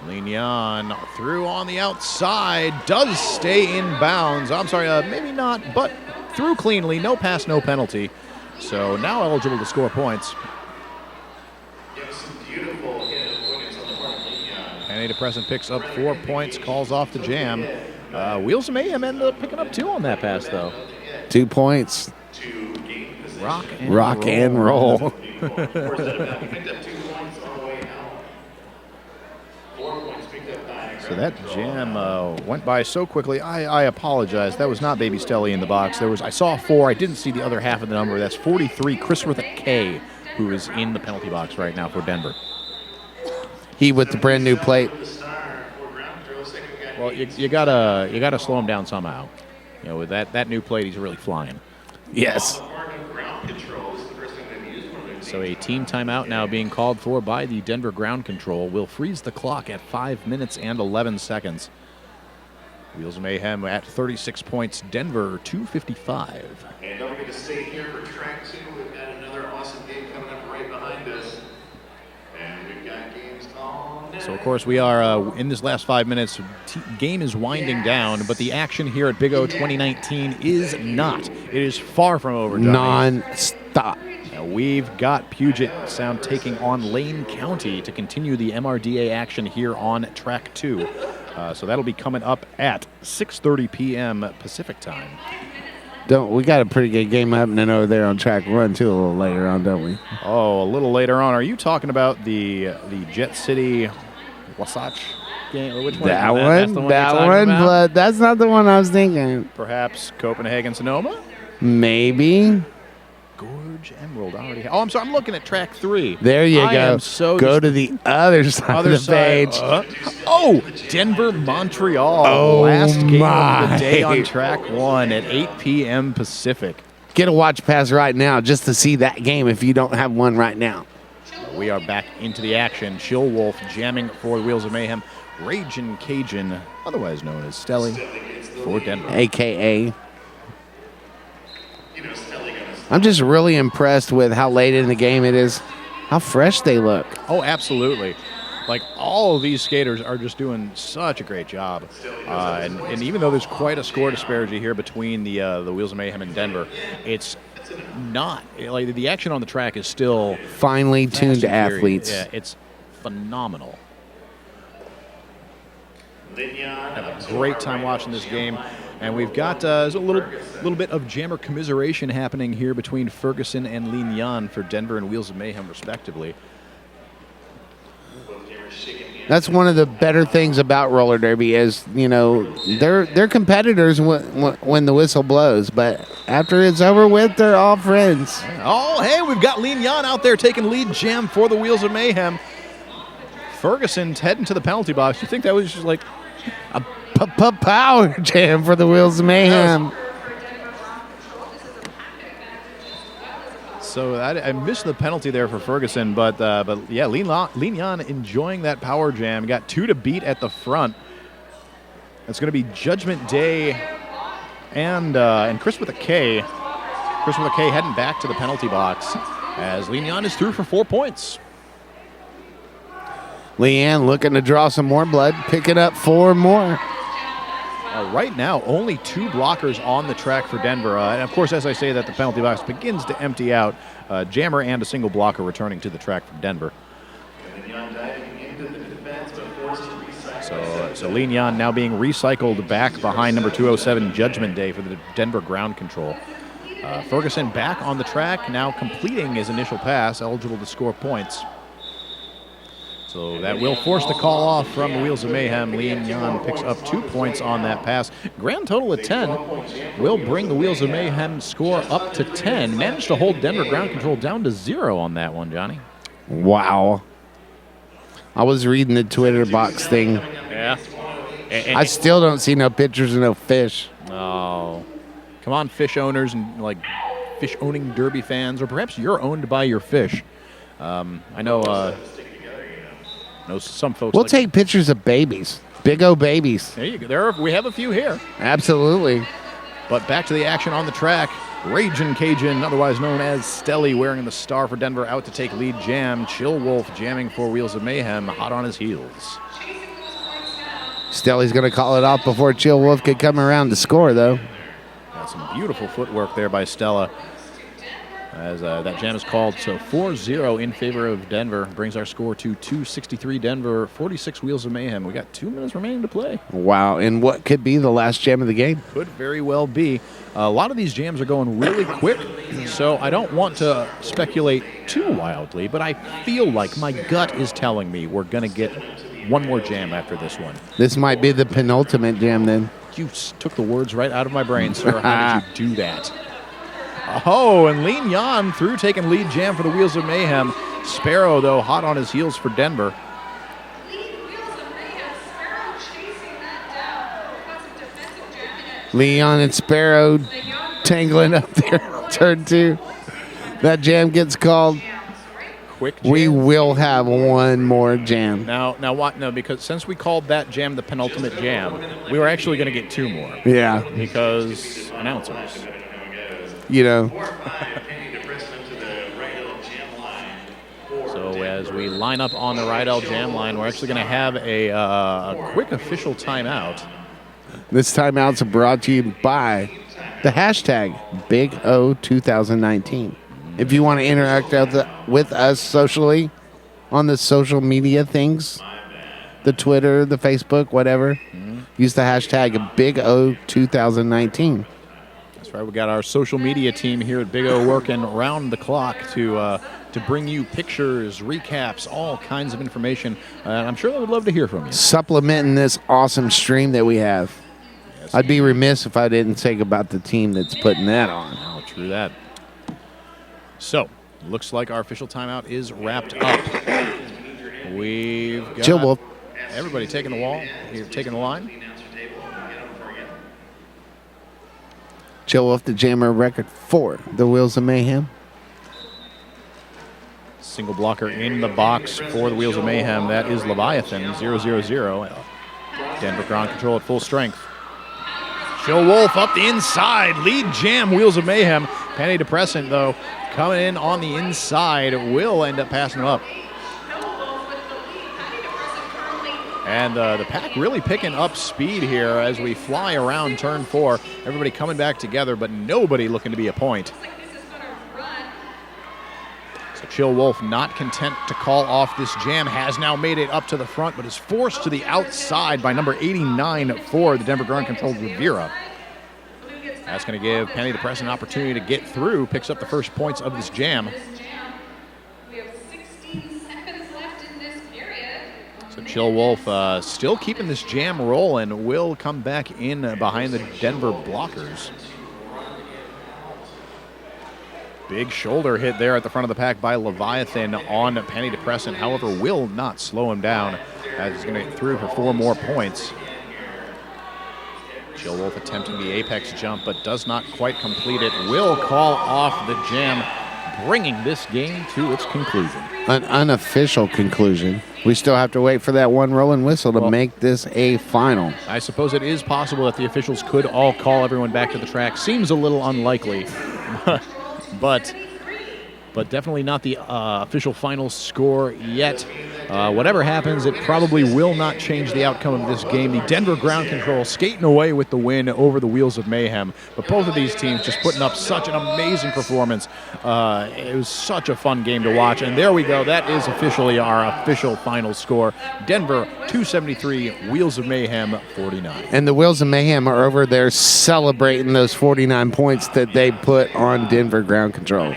Lin Yan through on the outside. Does stay in bounds. I'm sorry, maybe not, but through cleanly. No pass, no penalty. So now eligible to score points. Pantydepressant picks up 4 points, calls off the jam. Wheels of Mayhem ended up picking up 2 on that pass, though.
2 points.
Rock
and roll.
So that jam went by so quickly. I apologize. That was not Baby Stelly in the box. I saw 4. I didn't see the other half of the number. That's 43, Chris with a K, who is in the penalty box right now for Denver.
He with the brand new plate.
Well, you gotta slow him down somehow. You know, with that new plate, he's really flying.
Yes.
So a team timeout now being called for by the Denver ground control will freeze the clock at 5 minutes and 11 seconds. Wheels of Mayhem at 36 points. Denver 255.
And don't forget to stay here for track 2. We've got another awesome game coming up right behind us. And we've got games on.
So, of course, we are in this last 5 minutes. Game is winding down, but the action here at Big O 2019 is not. It is far from over, Johnny.
Non-stop.
Now we've got Puget Sound taking on Lane County to continue the MRDA action here on track 2. So that'll be coming up at 6:30 p.m. Pacific time.
We got a pretty good game happening over there on track 1 too a little later on, don't we?
Oh, a little later on. Are you talking about the Jet City Wasatch game? Which one?
That
That's the
one,
about?
but that's not the one I was thinking.
Perhaps Copenhagen Sonoma?
Maybe.
Gorge Emerald already. Oh, I'm sorry. I'm looking at track 3.
There you
I
go.
am so
go to the other side of the page.
Oh, Denver, Montreal.
Oh,
last game of the
my.
day on track 1 at 8 p.m. Pacific.
Get a watch pass right now just to see that game if you don't have one right now.
We are back into the action. Chill Wolf jamming for the Wheels of Mayhem. Ragin' Cajun, otherwise known as Stelly, for Denver.
AKA. I'm just really impressed with how late in the game it is, how fresh they look.
Oh, absolutely. Like, all of these skaters are just doing such a great job. And even though there's quite a score disparity here between the Wheels of Mayhem and Denver, it's not. Like, the action on the track is still
finely tuned athletes.
Yeah, it's phenomenal. Have a great time watching this game. And we've got a little bit of jammer commiseration happening here between Ferguson and Lin Yan for Denver and Wheels of Mayhem, respectively.
That's one of the better things about roller derby is, you know, they're competitors when the whistle blows, but after it's over with, they're all friends.
Oh, hey, we've got Lin Yan out there taking lead jam for the Wheels of Mayhem. Ferguson's heading to the penalty box. You think that was just like
a power jam for the Wheels of Mayhem?
So I missed the penalty there for Ferguson, but yeah, Lin Yan enjoying that power jam. Got 2 to beat at the front. It's going to be Judgment Day and Chris with a K. Chris with a K heading back to the penalty box as Lin Yan is through for 4 points.
Leanne looking to draw some more blood, picking up 4 more.
Right now, only 2 blockers on the track for Denver. And, of course, as I say that, the penalty box begins to empty out. Jammer and a single blocker returning to the track from Denver. So Lin Yan now being recycled back behind number 207, Judgment Day, for the Denver ground control. Ferguson back on the track, now completing his initial pass, eligible to score points. So that will force the call off from the Wheels of Mayhem. Lean Yan picks up 2 points on that pass. Grand total of 10 will bring the Wheels of Mayhem score up to 10. Managed to hold Denver ground control down to 0 on that one, Johnny.
Wow. I was reading the Twitter box thing.
Yeah.
I still don't see no pictures of no fish.
Oh. Come on, fish owners and like fish owning derby fans, or perhaps you're owned by your fish. I know some folks.
We'll take pictures of babies. Big O babies.
There you go. We have a few here.
Absolutely.
But back to the action on the track. Ragin' Cajun, otherwise known as Stelly, wearing the star for Denver, out to take lead jam. Chill Wolf jamming for Wheels of Mayhem, hot on his heels.
Stelly's going to call it off before Chill Wolf could come around to score, though.
Got some beautiful footwork there by Stella. As that jam is called, so 4-0 in favor of Denver. Brings our score to 263 Denver, 46 Wheels of Mayhem. We got 2 minutes remaining to play.
Wow, and what could be the last jam of the game?
Could very well be. A lot of these jams are going really quick, so I don't want to speculate too wildly, but I feel like my gut is telling me we're going to get one more jam after this one.
This might be the penultimate jam then.
You took the words right out of my brain, sir. How did you do that? Oh, and Lean Yan through taking lead jam for the Wheels of Mayhem. Sparrow, though, hot on his heels for Denver.
Leon and Sparrow tangling up there. Turn 2. That jam gets called.
Quick jam.
We will have one more jam.
Now what? No, because since we called that jam the penultimate jam, we were actually going to get 2 more.
Yeah.
Because announcers.
You know.
So as we line up on the Rydell jam line, we're actually going to have a quick official timeout.
This timeout's brought to you by the hashtag Big O 2019. If you want to interact with us socially on the social media things, the Twitter, the Facebook, whatever, use the hashtag Big O 2019.
That's right. We got our social media team here at Big O working round the clock to bring you pictures, recaps, all kinds of information. And I'm sure they would love to hear from you.
Supplementing this awesome stream that we have.
Yes.
I'd be remiss if I didn't say about the team that's putting that on.
Oh, true that. So, looks like our official timeout is wrapped up. We've got
Chill Wolf.
Everybody taking the wall, here taking the line.
Chill Wolf, the jammer record for the Wheels of Mayhem.
Single blocker in the box for the Wheels of Mayhem. That is Leviathan, 0-0-0. Denver ground control at full strength. Chill Wolf up the inside. Lead jam, Wheels of Mayhem. Penny Depressant, though, coming in on the inside, will end up passing him up. And the pack really picking up speed here as we fly around turn 4. Everybody coming back together, but nobody looking to be a point. So Chill Wolf, not content to call off this jam, has now made it up to the front, but is forced to the outside by number 89 for the Denver ground control, Rivera. That's going to give Penny Depressant an opportunity to get through, picks up the first points of this jam.
We have 16 seconds left in this period.
So Chill Wolf still keeping this jam rolling, will come back in behind the Denver blockers. Big shoulder hit there at the front of the pack by Leviathan on Penny Depressant. However, will not slow him down as he's going to get through for 4 more points. Chill Wolf attempting the apex jump, but does not quite complete it. Will call off the jam, bringing this game to its conclusion.
An unofficial conclusion. We still have to wait for that one rolling whistle to make this a final.
I suppose it is possible that the officials could all call everyone back to the track. Seems a little unlikely. But definitely not the official final score yet. Whatever happens, it probably will not change the outcome of this game. The Denver ground control skating away with the win over the Wheels of Mayhem. But both of these teams just putting up such an amazing performance. It was such a fun game to watch. And there we go. That is officially our official final score. Denver 273, Wheels of Mayhem 49.
And the Wheels of Mayhem are over there celebrating those 49 points that they put on Denver ground control.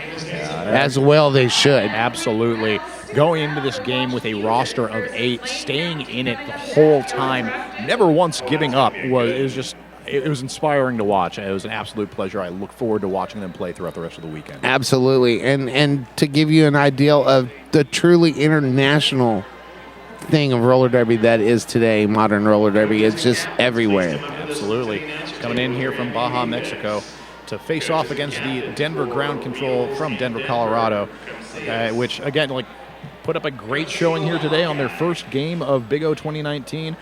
As well they should.
Absolutely. going into this game with a roster of 8, staying in it the whole time, never once giving up. It was inspiring to watch. It was an absolute pleasure. I look forward to watching them play throughout the rest of the weekend.
Absolutely. And to give you an idea of the truly international thing of roller derby that is today, modern roller derby, it's just everywhere.
Absolutely. Coming in here from Baja, Mexico, to face off against the Denver Ground Control from Denver, Colorado, which, again, put up a great showing here today on their first game of Big O 2019.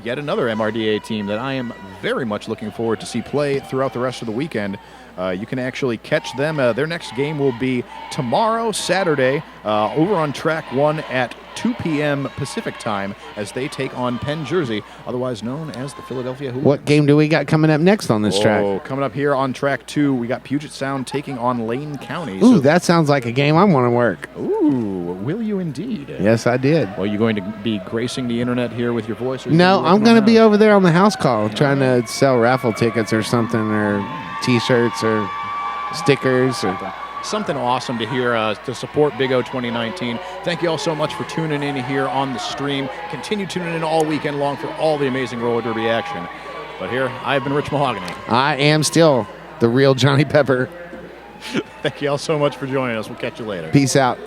Yet another MRDA team that I am very much looking forward to see play throughout the rest of the weekend. You can actually catch them. Their next game will be tomorrow, Saturday, over on Track 1 at 2 p.m. Pacific time as they take on Penn Jersey, otherwise known as the Philadelphia Hooligans.
What game do we got coming up next on this track?
Coming up here on Track 2, we got Puget Sound taking on Lane County.
Ooh, that sounds like a game I want to work.
Ooh, will you indeed?
Yes, I did.
Well, are you going to be gracing the internet here with your voice? Or
No, I'm going to be over there on the house call trying to sell raffle tickets or something, or T-shirts or stickers or
something awesome to hear to support Big O 2019. Thank you all so much for tuning in here on the stream. Continue tuning in all weekend long for all the amazing roller derby action. But here, I've been Rich Mahogany.
I am still the real Johnny Pepper.
Thank you all so much for joining us. We'll catch you later.
Peace out.